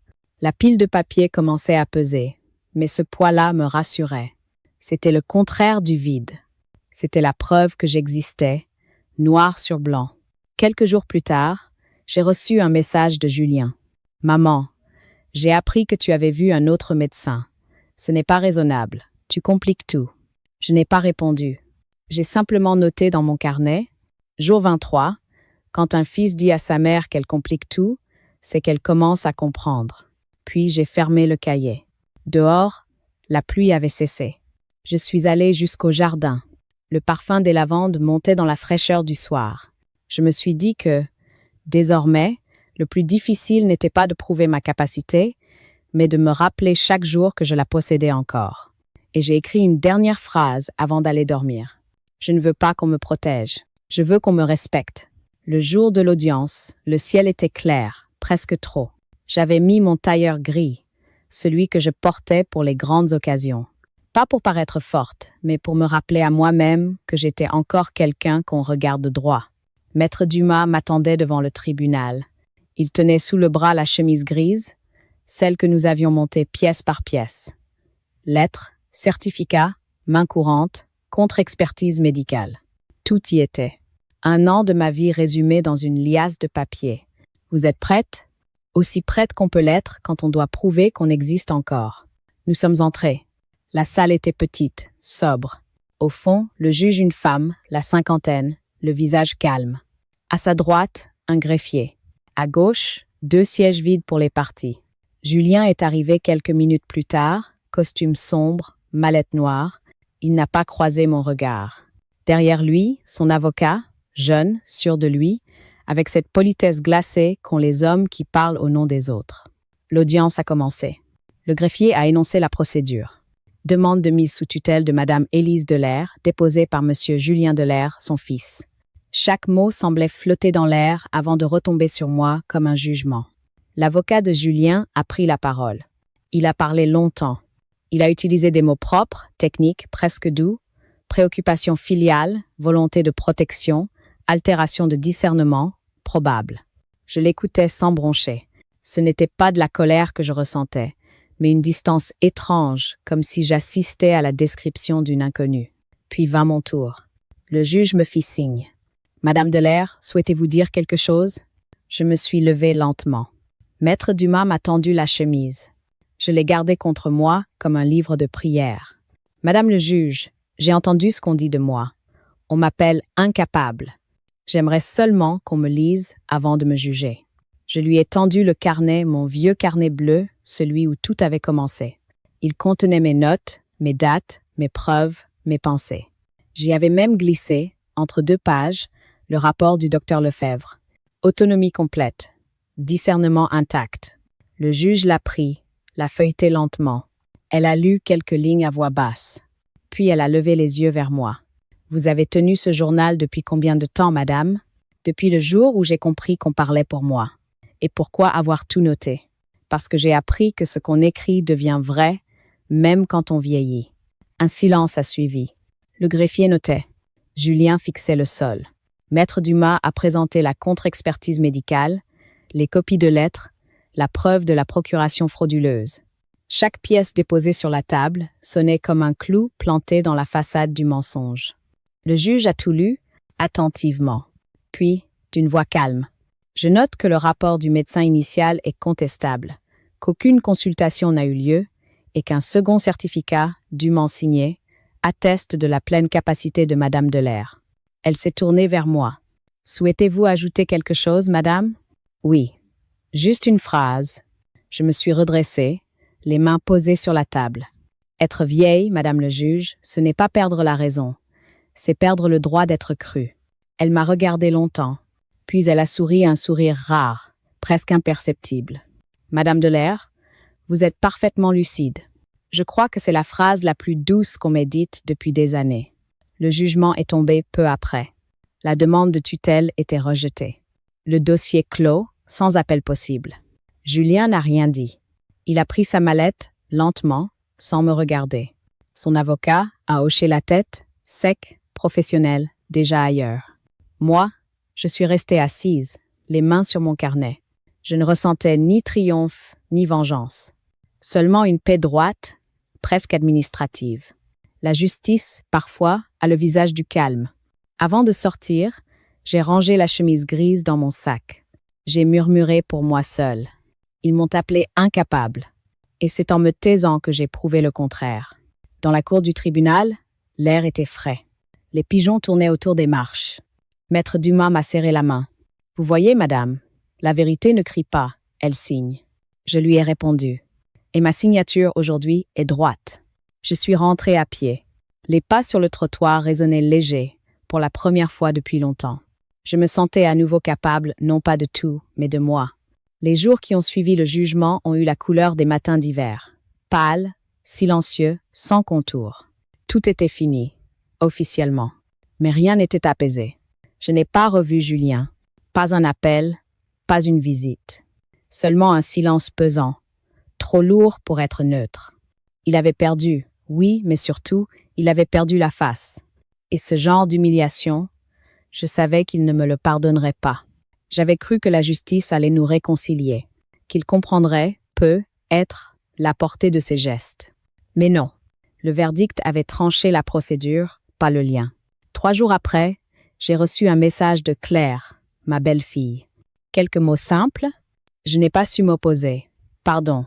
La pile de papier commençait à peser, mais ce poids-là me rassurait. C'était le contraire du vide. C'était la preuve que j'existais, noir sur blanc. Quelques jours plus tard, j'ai reçu un message de Julien. « Maman, j'ai appris que tu avais vu un autre médecin. Ce n'est pas raisonnable. Tu compliques tout. » Je n'ai pas répondu. J'ai simplement noté dans mon carnet, jour 23, quand un fils dit à sa mère qu'elle complique tout, c'est qu'elle commence à comprendre. Puis j'ai fermé le cahier. Dehors, la pluie avait cessé. Je suis allée jusqu'au jardin. Le parfum des lavandes montait dans la fraîcheur du soir. Je me suis dit que, désormais, le plus difficile n'était pas de prouver ma capacité, mais de me rappeler chaque jour que je la possédais encore. Et j'ai écrit une dernière phrase avant d'aller dormir. Je ne veux pas qu'on me protège. Je veux qu'on me respecte. Le jour de l'audience, le ciel était clair, presque trop. J'avais mis mon tailleur gris, celui que je portais pour les grandes occasions. Pas pour paraître forte, mais pour me rappeler à moi-même que j'étais encore quelqu'un qu'on regarde droit. Maître Dumas m'attendait devant le tribunal. Il tenait sous le bras la chemise grise, celle que nous avions montée pièce par pièce. Lettres, certificats, main courante, contre-expertise médicale. Tout y était. 1 an de ma vie résumé dans une liasse de papier. Vous êtes prête? Aussi prête qu'on peut l'être quand on doit prouver qu'on existe encore. Nous sommes entrés. La salle était petite, sobre. Au fond, le juge une femme, la cinquantaine, le visage calme. À sa droite, un greffier. À gauche, 2 sièges vides pour les parties. Julien est arrivé quelques minutes plus tard, costume sombre, mallette noire. Il n'a pas croisé mon regard. Derrière lui, son avocat, jeune, sûr de lui, avec cette politesse glacée qu'ont les hommes qui parlent au nom des autres. L'audience a commencé. Le greffier a énoncé la procédure. Demande de mise sous tutelle de Madame Élise Delair, déposée par Monsieur Julien Delair, son fils. Chaque mot semblait flotter dans l'air avant de retomber sur moi comme un jugement. L'avocat de Julien a pris la parole. Il a parlé longtemps. Il a utilisé des mots propres, techniques, presque doux, préoccupation filiale, volonté de protection, altération de discernement, probable. Je l'écoutais sans broncher. Ce n'était pas de la colère que je ressentais, mais une distance étrange, comme si j'assistais à la description d'une inconnue. Puis vint mon tour. Le juge me fit signe. « Madame Delair, souhaitez-vous dire quelque chose ?» Je me suis levée lentement. Maître Dumas m'a tendu la chemise. Je l'ai gardée contre moi comme un livre de prière. « Madame le juge, j'ai entendu ce qu'on dit de moi. On m'appelle incapable. J'aimerais seulement qu'on me lise avant de me juger. » Je lui ai tendu le carnet, mon vieux carnet bleu, celui où tout avait commencé. Il contenait mes notes, mes dates, mes preuves, mes pensées. J'y avais même glissé, entre 2 pages, le rapport du docteur Lefebvre. Autonomie complète. Discernement intact. Le juge l'a pris, l'a feuilleté lentement. Elle a lu quelques lignes à voix basse. Puis elle a levé les yeux vers moi. « Vous avez tenu ce journal depuis combien de temps, madame ?» « Depuis le jour où j'ai compris qu'on parlait pour moi. » Et pourquoi avoir tout noté? Parce que j'ai appris que ce qu'on écrit devient vrai, même quand on vieillit. Un silence a suivi. Le greffier notait. Julien fixait le sol. Maître Dumas a présenté la contre-expertise médicale, les copies de lettres, la preuve de la procuration frauduleuse. Chaque pièce déposée sur la table sonnait comme un clou planté dans la façade du mensonge. Le juge a tout lu, attentivement. Puis, d'une voix calme. Je note que le rapport du médecin initial est contestable, qu'aucune consultation n'a eu lieu et qu'un second certificat, dûment signé, atteste de la pleine capacité de Madame Delair. Elle s'est tournée vers moi. « Souhaitez-vous ajouter quelque chose, madame ?»« Oui. Juste une phrase. » Je me suis redressée, les mains posées sur la table. Être vieille, madame le juge, ce n'est pas perdre la raison, c'est perdre le droit d'être crue. Elle m'a regardé longtemps, puis elle a souri un sourire rare, presque imperceptible. « Madame Delair, vous êtes parfaitement lucide. Je crois que c'est la phrase la plus douce qu'on m'ait dite depuis des années. » Le jugement est tombé peu après. La demande de tutelle était rejetée. Le dossier clos, sans appel possible. Julien n'a rien dit. Il a pris sa mallette, lentement, sans me regarder. Son avocat a hoché la tête, sec, professionnel, déjà ailleurs. Moi, je suis restée assise, les mains sur mon carnet. Je ne ressentais ni triomphe, ni vengeance. Seulement une paix droite, presque administrative. La justice, parfois, a le visage du calme. Avant de sortir, j'ai rangé la chemise grise dans mon sac. J'ai murmuré pour moi seule. Ils m'ont appelé incapable. Et c'est en me taisant que j'ai prouvé le contraire. Dans la cour du tribunal, l'air était frais. Les pigeons tournaient autour des marches. Maître Dumas m'a serré la main. « Vous voyez, madame, la vérité ne crie pas, elle signe. » Je lui ai répondu. Et ma signature aujourd'hui est droite. Je suis rentrée à pied. Les pas sur le trottoir résonnaient légers, pour la première fois depuis longtemps. Je me sentais à nouveau capable, non pas de tout, mais de moi. Les jours qui ont suivi le jugement ont eu la couleur des matins d'hiver. Pâles, silencieux, sans contour. Tout était fini, officiellement. Mais rien n'était apaisé. Je n'ai pas revu Julien. Pas un appel, pas une visite. Seulement un silence pesant, trop lourd pour être neutre. Il avait perdu, oui, mais surtout, il avait perdu la face. Et ce genre d'humiliation, je savais qu'il ne me le pardonnerait pas. J'avais cru que la justice allait nous réconcilier, qu'il comprendrait, peut-être, la portée de ses gestes. Mais non, le verdict avait tranché la procédure, pas le lien. 3 jours après, j'ai reçu un message de Claire, ma belle-fille. Quelques mots simples. Je n'ai pas su m'opposer. Pardon.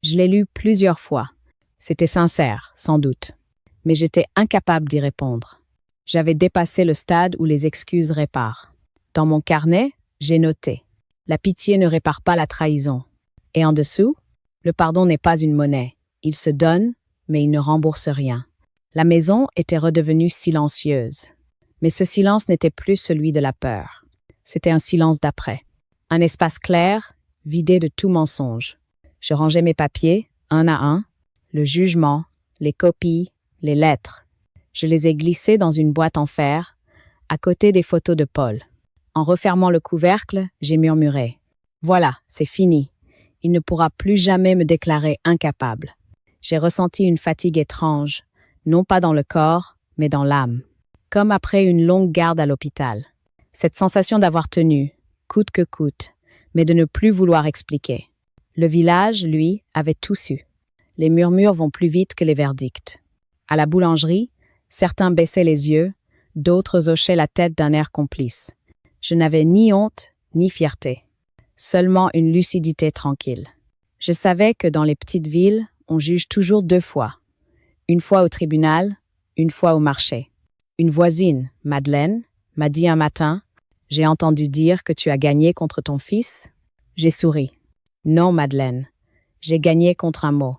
Je l'ai lu plusieurs fois. C'était sincère, sans doute. Mais j'étais incapable d'y répondre. J'avais dépassé le stade où les excuses réparent. Dans mon carnet, j'ai noté. La pitié ne répare pas la trahison. Et en dessous, le pardon n'est pas une monnaie. Il se donne, mais il ne rembourse rien. La maison était redevenue silencieuse. Mais ce silence n'était plus celui de la peur. C'était un silence d'après. Un espace clair, vidé de tout mensonge. Je rangeais mes papiers, un à un, le jugement, les copies, les lettres. Je les ai glissés dans une boîte en fer, à côté des photos de Paul. En refermant le couvercle, j'ai murmuré. Voilà, c'est fini. Il ne pourra plus jamais me déclarer incapable. J'ai ressenti une fatigue étrange, non pas dans le corps, mais dans l'âme. Comme après une longue garde à l'hôpital. Cette sensation d'avoir tenu, coûte que coûte, mais de ne plus vouloir expliquer. Le village, lui, avait tout su. Les murmures vont plus vite que les verdicts. À la boulangerie, certains baissaient les yeux, d'autres hochaient la tête d'un air complice. Je n'avais ni honte, ni fierté. Seulement une lucidité tranquille. Je savais que dans les petites villes, on juge toujours 2 fois. Une fois au tribunal, une fois au marché. Une voisine, Madeleine, m'a dit un matin « J'ai entendu dire que tu as gagné contre ton fils ?» J'ai souri. « Non, Madeleine, j'ai gagné contre un mot. »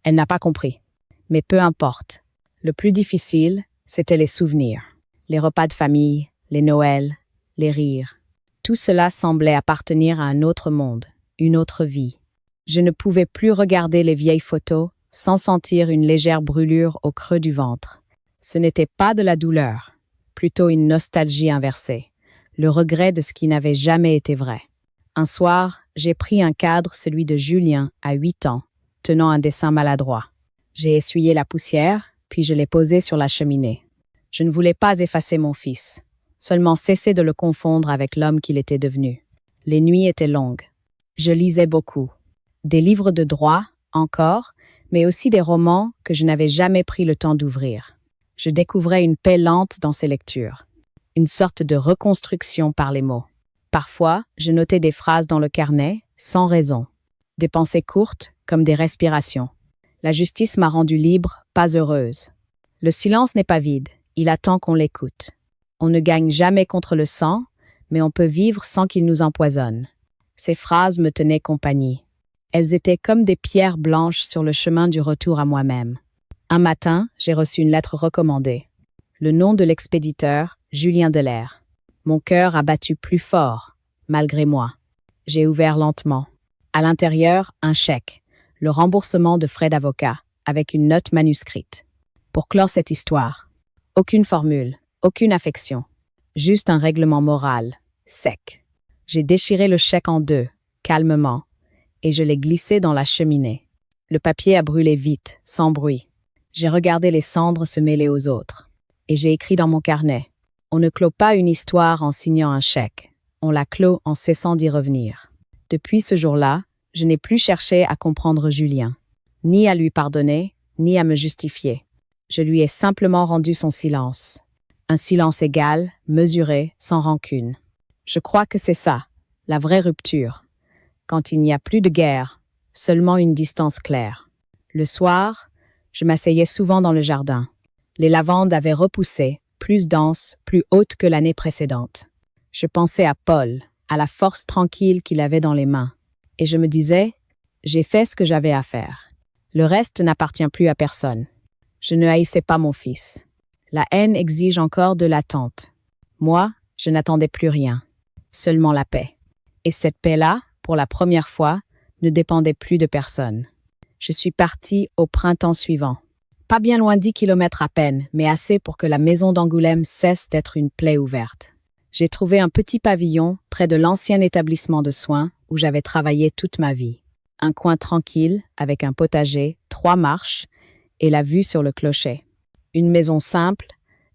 Elle n'a pas compris. Mais peu importe. Le plus difficile, c'était les souvenirs. Les repas de famille, les Noëls, les rires. Tout cela semblait appartenir à un autre monde, une autre vie. Je ne pouvais plus regarder les vieilles photos sans sentir une légère brûlure au creux du ventre. Ce n'était pas de la douleur, plutôt une nostalgie inversée, le regret de ce qui n'avait jamais été vrai. Un soir, j'ai pris un cadre, celui de Julien, à 8 ans, tenant un dessin maladroit. J'ai essuyé la poussière, puis je l'ai posé sur la cheminée. Je ne voulais pas effacer mon fils, seulement cesser de le confondre avec l'homme qu'il était devenu. Les nuits étaient longues. Je lisais beaucoup. Des livres de droit, encore, mais aussi des romans que je n'avais jamais pris le temps d'ouvrir. Je découvrais une paix lente dans ces lectures, une sorte de reconstruction par les mots. Parfois, je notais des phrases dans le carnet, sans raison. Des pensées courtes, comme des respirations. La justice m'a rendue libre, pas heureuse. Le silence n'est pas vide, il attend qu'on l'écoute. On ne gagne jamais contre le sang, mais on peut vivre sans qu'il nous empoisonne. Ces phrases me tenaient compagnie. Elles étaient comme des pierres blanches sur le chemin du retour à moi-même. Un matin, j'ai reçu une lettre recommandée. Le nom de l'expéditeur, Julien Delair. Mon cœur a battu plus fort, malgré moi. J'ai ouvert lentement. À l'intérieur, un chèque, le remboursement de frais d'avocat, avec une note manuscrite. Pour clore cette histoire, aucune formule, aucune affection, juste un règlement moral, sec. J'ai déchiré le chèque en 2, calmement, et je l'ai glissé dans la cheminée. Le papier a brûlé vite, sans bruit. J'ai regardé les cendres se mêler aux autres. Et j'ai écrit dans mon carnet. On ne clôt pas une histoire en signant un chèque. On la clôt en cessant d'y revenir. Depuis ce jour-là, je n'ai plus cherché à comprendre Julien, ni à lui pardonner, ni à me justifier. Je lui ai simplement rendu son silence. Un silence égal, mesuré, sans rancune. Je crois que c'est ça, la vraie rupture. Quand il n'y a plus de guerre, seulement une distance claire. Le soir, je m'asseyais souvent dans le jardin. Les lavandes avaient repoussé, plus denses, plus hautes que l'année précédente. Je pensais à Paul, à la force tranquille qu'il avait dans les mains. Et je me disais, j'ai fait ce que j'avais à faire. Le reste n'appartient plus à personne. Je ne haïssais pas mon fils. La haine exige encore de l'attente. Moi, je n'attendais plus rien. Seulement la paix. Et cette paix-là, pour la première fois, ne dépendait plus de personne. Je suis partie au printemps suivant. Pas bien loin 10 kilomètres à peine, mais assez pour que la maison d'Angoulême cesse d'être une plaie ouverte. J'ai trouvé un petit pavillon près de l'ancien établissement de soins où j'avais travaillé toute ma vie. Un coin tranquille, avec un potager, 3 marches et la vue sur le clocher. Une maison simple,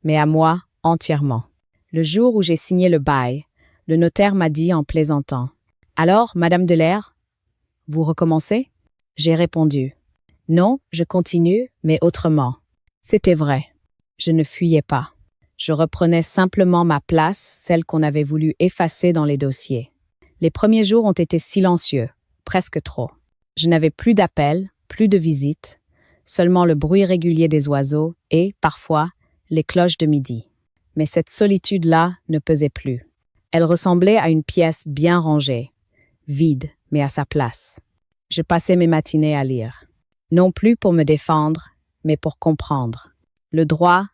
mais à moi entièrement. Le jour où j'ai signé le bail, le notaire m'a dit en plaisantant: « Alors, Madame Delair, vous recommencez ?» J'ai répondu: « Non, je continue, mais autrement. » C'était vrai. Je ne fuyais pas. Je reprenais simplement ma place, celle qu'on avait voulu effacer dans les dossiers. Les premiers jours ont été silencieux, presque trop. Je n'avais plus d'appels, plus de visites, seulement le bruit régulier des oiseaux et, parfois, les cloches de midi. Mais cette solitude-là ne pesait plus. Elle ressemblait à une pièce bien rangée, vide, mais à sa place. Je passais mes matinées à lire. Non plus pour me défendre, mais pour comprendre. Le droit,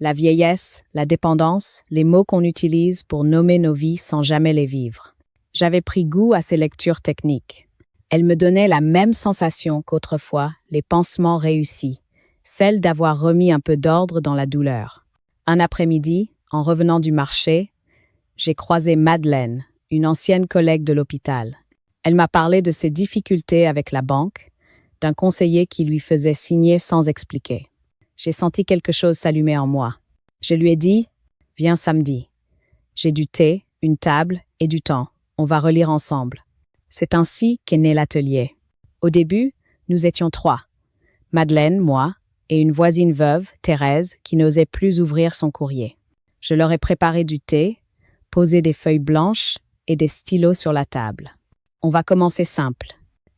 la vieillesse, la dépendance, les mots qu'on utilise pour nommer nos vies sans jamais les vivre. J'avais pris goût à ces lectures techniques. Elles me donnaient la même sensation qu'autrefois les pansements réussis, celle d'avoir remis un peu d'ordre dans la douleur. Un après-midi, en revenant du marché, j'ai croisé Madeleine, une ancienne collègue de l'hôpital. Elle m'a parlé de ses difficultés avec la banque, d'un conseiller qui lui faisait signer sans expliquer. J'ai senti quelque chose s'allumer en moi. Je lui ai dit: « Viens samedi. J'ai du thé, une table et du temps. On va relire ensemble. » C'est ainsi qu'est né l'atelier. Au début, nous étions 3. Madeleine, moi, et une voisine veuve, Thérèse, qui n'osait plus ouvrir son courrier. Je leur ai préparé du thé, posé des feuilles blanches et des stylos sur la table. On va commencer simple.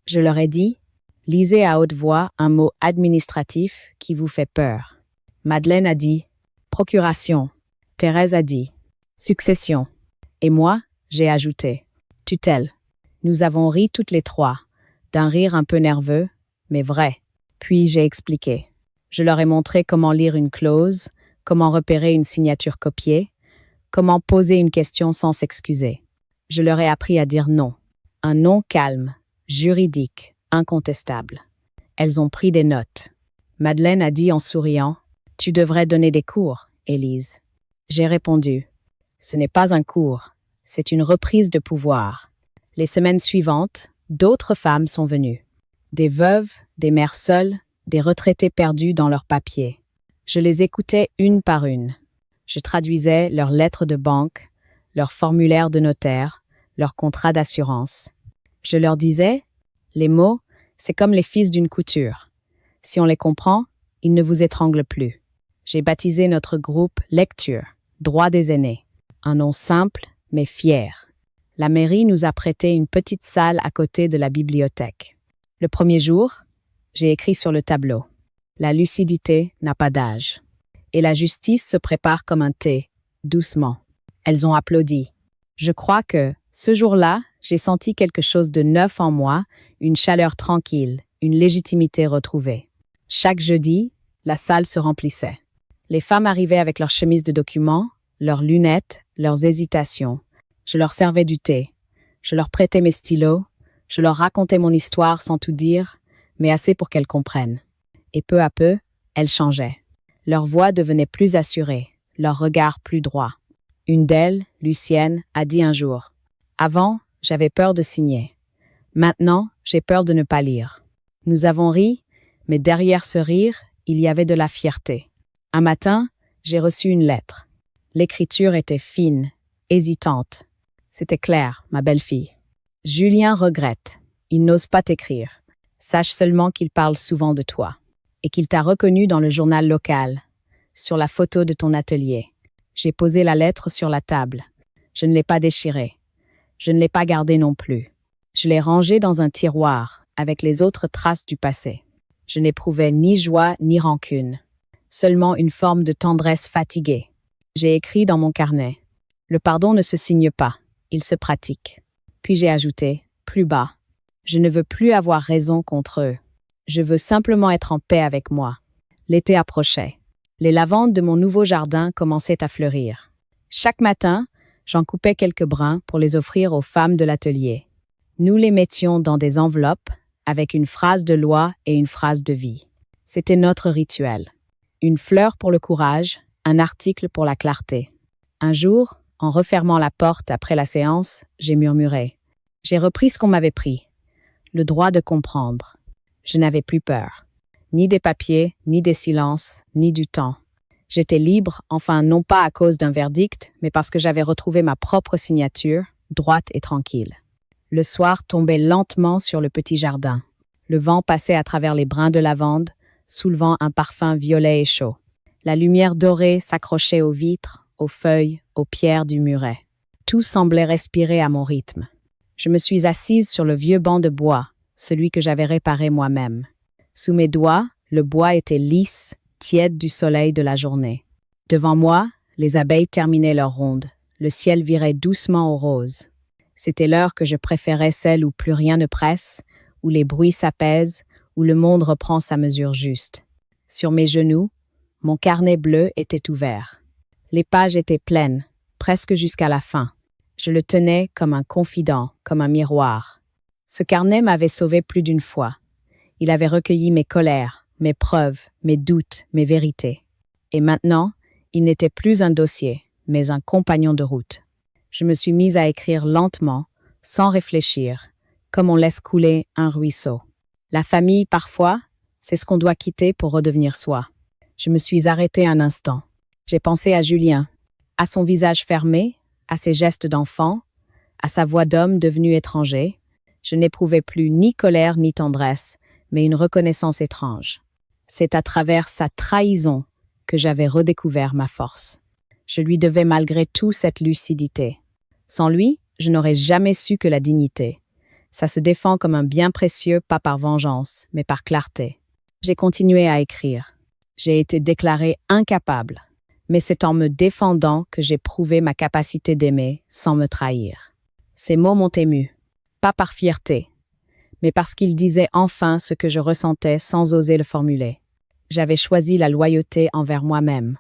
Je leur ai dit: « Lisez à haute voix un mot administratif qui vous fait peur. » Madeleine a dit: « Procuration. » Thérèse a dit: « Succession. » Et moi, j'ai ajouté: « Tutelle. » Nous avons ri toutes les 3, d'un rire un peu nerveux, mais vrai. Puis j'ai expliqué. Je leur ai montré comment lire une clause, comment repérer une signature copiée, comment poser une question sans s'excuser. Je leur ai appris à dire non. Un non calme, juridique, incontestable. Elles ont pris des notes. Madeleine a dit en souriant: « Tu devrais donner des cours, Élise. » J'ai répondu: « Ce n'est pas un cours, c'est une reprise de pouvoir. » Les semaines suivantes, d'autres femmes sont venues. Des veuves, des mères seules, des retraités perdus dans leurs papiers. Je les écoutais une par une. Je traduisais leurs lettres de banque, leurs formulaires de notaire, leurs contrats d'assurance. Je leur disais: « Les mots, c'est comme les fils d'une couture. Si on les comprend, ils ne vous étranglent plus. » J'ai baptisé notre groupe Lecture, Droit des aînés. Un nom simple, mais fier. La mairie nous a prêté une petite salle à côté de la bibliothèque. Le premier jour, j'ai écrit sur le tableau: « La lucidité n'a pas d'âge. » Et la justice se prépare comme un thé, doucement. Elles ont applaudi. Je crois que, ce jour-là, j'ai senti quelque chose de neuf en moi, une chaleur tranquille, une légitimité retrouvée. Chaque jeudi, la salle se remplissait. Les femmes arrivaient avec leurs chemises de documents, leurs lunettes, leurs hésitations. Je leur servais du thé. Je leur prêtais mes stylos. Je leur racontais mon histoire sans tout dire, mais assez pour qu'elles comprennent. Et peu à peu, elles changeaient. Leur voix devenait plus assurée, leur regard plus droit. Une d'elles, Lucienne, a dit un jour: « Avant, j'avais peur de signer. Maintenant, j'ai peur de ne pas lire. » Nous avons ri, mais derrière ce rire, il y avait de la fierté. Un matin, j'ai reçu une lettre. L'écriture était fine, hésitante. C'était clair, ma belle-fille. « Julien regrette. Il n'ose pas t'écrire. Sache seulement qu'il parle souvent de toi et qu'il t'a reconnu dans le journal local, sur la photo de ton atelier. » J'ai posé la lettre sur la table. Je ne l'ai pas déchirée. Je ne l'ai pas gardée non plus. Je l'ai rangée dans un tiroir avec les autres traces du passé. Je n'éprouvais ni joie ni rancune, seulement une forme de tendresse fatiguée. J'ai écrit dans mon carnet: « Le pardon ne se signe pas. Il se pratique. » Puis j'ai ajouté, plus bas: « Je ne veux plus avoir raison contre eux. » Je veux simplement être en paix avec moi. L'été approchait. Les lavandes de mon nouveau jardin commençaient à fleurir. Chaque matin, j'en coupais quelques brins pour les offrir aux femmes de l'atelier. Nous les mettions dans des enveloppes avec une phrase de loi et une phrase de vie. C'était notre rituel. Une fleur pour le courage, un article pour la clarté. Un jour, en refermant la porte après la séance, j'ai murmuré. J'ai repris ce qu'on m'avait pris. Le droit de comprendre. Je n'avais plus peur. Ni des papiers, ni des silences, ni du temps. J'étais libre, enfin non pas à cause d'un verdict, mais parce que j'avais retrouvé ma propre signature, droite et tranquille. Le soir tombait lentement sur le petit jardin. Le vent passait à travers les brins de lavande, soulevant un parfum violet et chaud. La lumière dorée s'accrochait aux vitres, aux feuilles, aux pierres du muret. Tout semblait respirer à mon rythme. Je me suis assise sur le vieux banc de bois, celui que j'avais réparé moi-même. Sous mes doigts, le bois était lisse, tiède du soleil de la journée. Devant moi, les abeilles terminaient leur ronde. Le ciel virait doucement au rose. C'était l'heure que je préférais, celle où plus rien ne presse, où les bruits s'apaisent, où le monde reprend sa mesure juste. Sur mes genoux, mon carnet bleu était ouvert. Les pages étaient pleines, presque jusqu'à la fin. Je le tenais comme un confident, comme un miroir. Ce carnet m'avait sauvé plus d'une fois. Il avait recueilli mes colères, mes preuves, mes doutes, mes vérités. Et maintenant, il n'était plus un dossier, mais un compagnon de route. Je me suis mise à écrire lentement, sans réfléchir, comme on laisse couler un ruisseau. La famille, parfois, c'est ce qu'on doit quitter pour redevenir soi. Je me suis arrêtée un instant. J'ai pensé à Julien, à son visage fermé, à ses gestes d'enfant, à sa voix d'homme devenu étranger. Je n'éprouvais plus ni colère ni tendresse, mais une reconnaissance étrange. C'est à travers sa trahison que j'avais redécouvert ma force. Je lui devais malgré tout cette lucidité. Sans lui, je n'aurais jamais su que la dignité. Ça se défend comme un bien précieux, pas par vengeance, mais par clarté. J'ai continué à écrire. J'ai été déclarée incapable, mais c'est en me défendant que j'ai prouvé ma capacité d'aimer sans me trahir. Ces mots m'ont ému, pas par fierté, mais parce qu'ils disaient enfin ce que je ressentais sans oser le formuler. J'avais choisi la loyauté envers moi-même.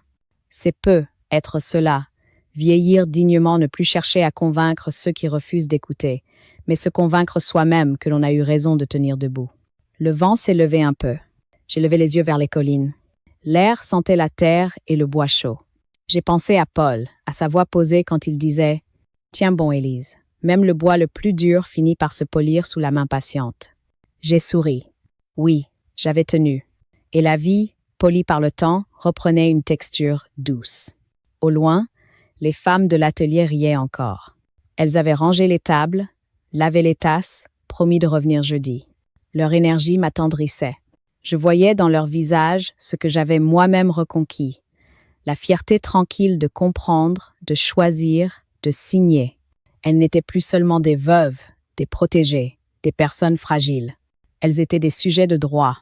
C'est peu être cela, vieillir dignement, ne plus chercher à convaincre ceux qui refusent d'écouter, mais se convaincre soi-même que l'on a eu raison de tenir debout. Le vent s'est levé un peu. J'ai levé les yeux vers les collines. L'air sentait la terre et le bois chaud. J'ai pensé à Paul, à sa voix posée quand il disait « Tiens bon, Élise, même le bois le plus dur finit par se polir sous la main patiente. » J'ai souri. Oui, j'avais tenu. Et la vie, polie par le temps, reprenait une texture douce. Au loin, les femmes de l'atelier riaient encore. Elles avaient rangé les tables, lavé les tasses, promis de revenir jeudi. Leur énergie m'attendrissait. Je voyais dans leur visage ce que j'avais moi-même reconquis. La fierté tranquille de comprendre, de choisir, de signer. Elles n'étaient plus seulement des veuves, des protégées, des personnes fragiles. Elles étaient des sujets de droit.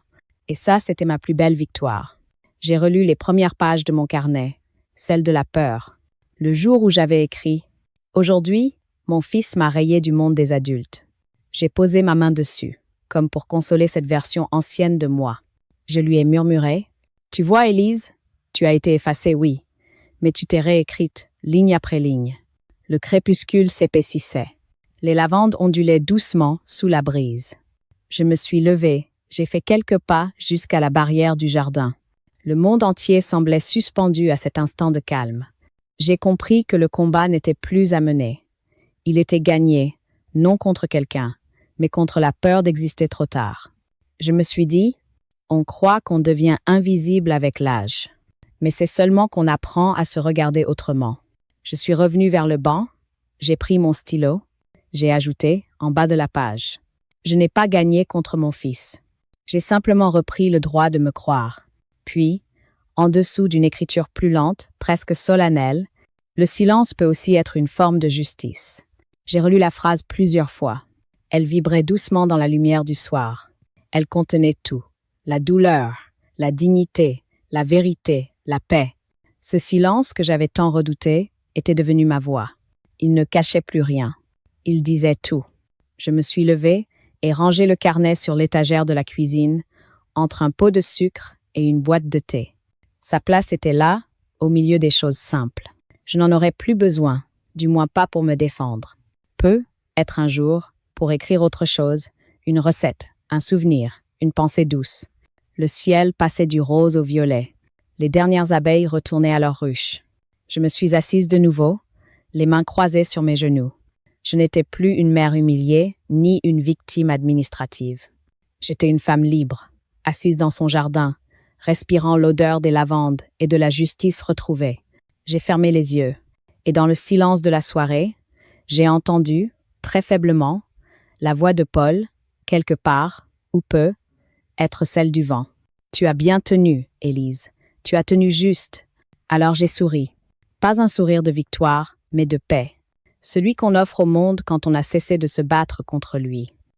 Et ça, c'était ma plus belle victoire. J'ai relu les premières pages de mon carnet, celles de la peur. Le jour où j'avais écrit « Aujourd'hui, mon fils m'a rayé du monde des adultes. » J'ai posé ma main dessus, comme pour consoler cette version ancienne de moi. Je lui ai murmuré « Tu vois, Élise, tu as été effacée, oui, mais tu t'es réécrite, ligne après ligne. » Le crépuscule s'épaississait. Les lavandes ondulaient doucement sous la brise. Je me suis levée, j'ai fait quelques pas jusqu'à la barrière du jardin. Le monde entier semblait suspendu à cet instant de calme. J'ai compris que le combat n'était plus à mener. Il était gagné, non contre quelqu'un, mais contre la peur d'exister trop tard. Je me suis dit, on croit qu'on devient invisible avec l'âge, mais c'est seulement qu'on apprend à se regarder autrement. Je suis revenue vers le banc, j'ai pris mon stylo, j'ai ajouté, en bas de la page, « Je n'ai pas gagné contre mon fils. J'ai simplement repris le droit de me croire. » Puis, en dessous d'une écriture plus lente, presque solennelle, le silence peut aussi être une forme de justice. J'ai relu la phrase plusieurs fois. Elle vibrait doucement dans la lumière du soir. Elle contenait tout. La douleur, la dignité, la vérité, la paix. Ce silence que j'avais tant redouté était devenu ma voix. Il ne cachait plus rien. Il disait tout. Je me suis levée et rangé le carnet sur l'étagère de la cuisine, entre un pot de sucre et une boîte de thé. Sa place était là, au milieu des choses simples. Je n'en aurais plus besoin, du moins pas pour me défendre. Peut être un jour, pour écrire autre chose, une recette, un souvenir, une pensée douce. Le ciel passait du rose au violet. Les dernières abeilles retournaient à leur ruche. Je me suis assise de nouveau, les mains croisées sur mes genoux. Je n'étais plus une mère humiliée, ni une victime administrative. J'étais une femme libre, assise dans son jardin, respirant l'odeur des lavandes et de la justice retrouvée. J'ai fermé les yeux, et dans le silence de la soirée, j'ai entendu, très faiblement, la voix de Paul, quelque part, ou peu, être celle du vent. Tu as bien tenu, Élise. Tu as tenu juste. Alors j'ai souri. Pas un sourire de victoire, mais de paix. Celui qu'on offre au monde quand on a cessé de se battre contre lui.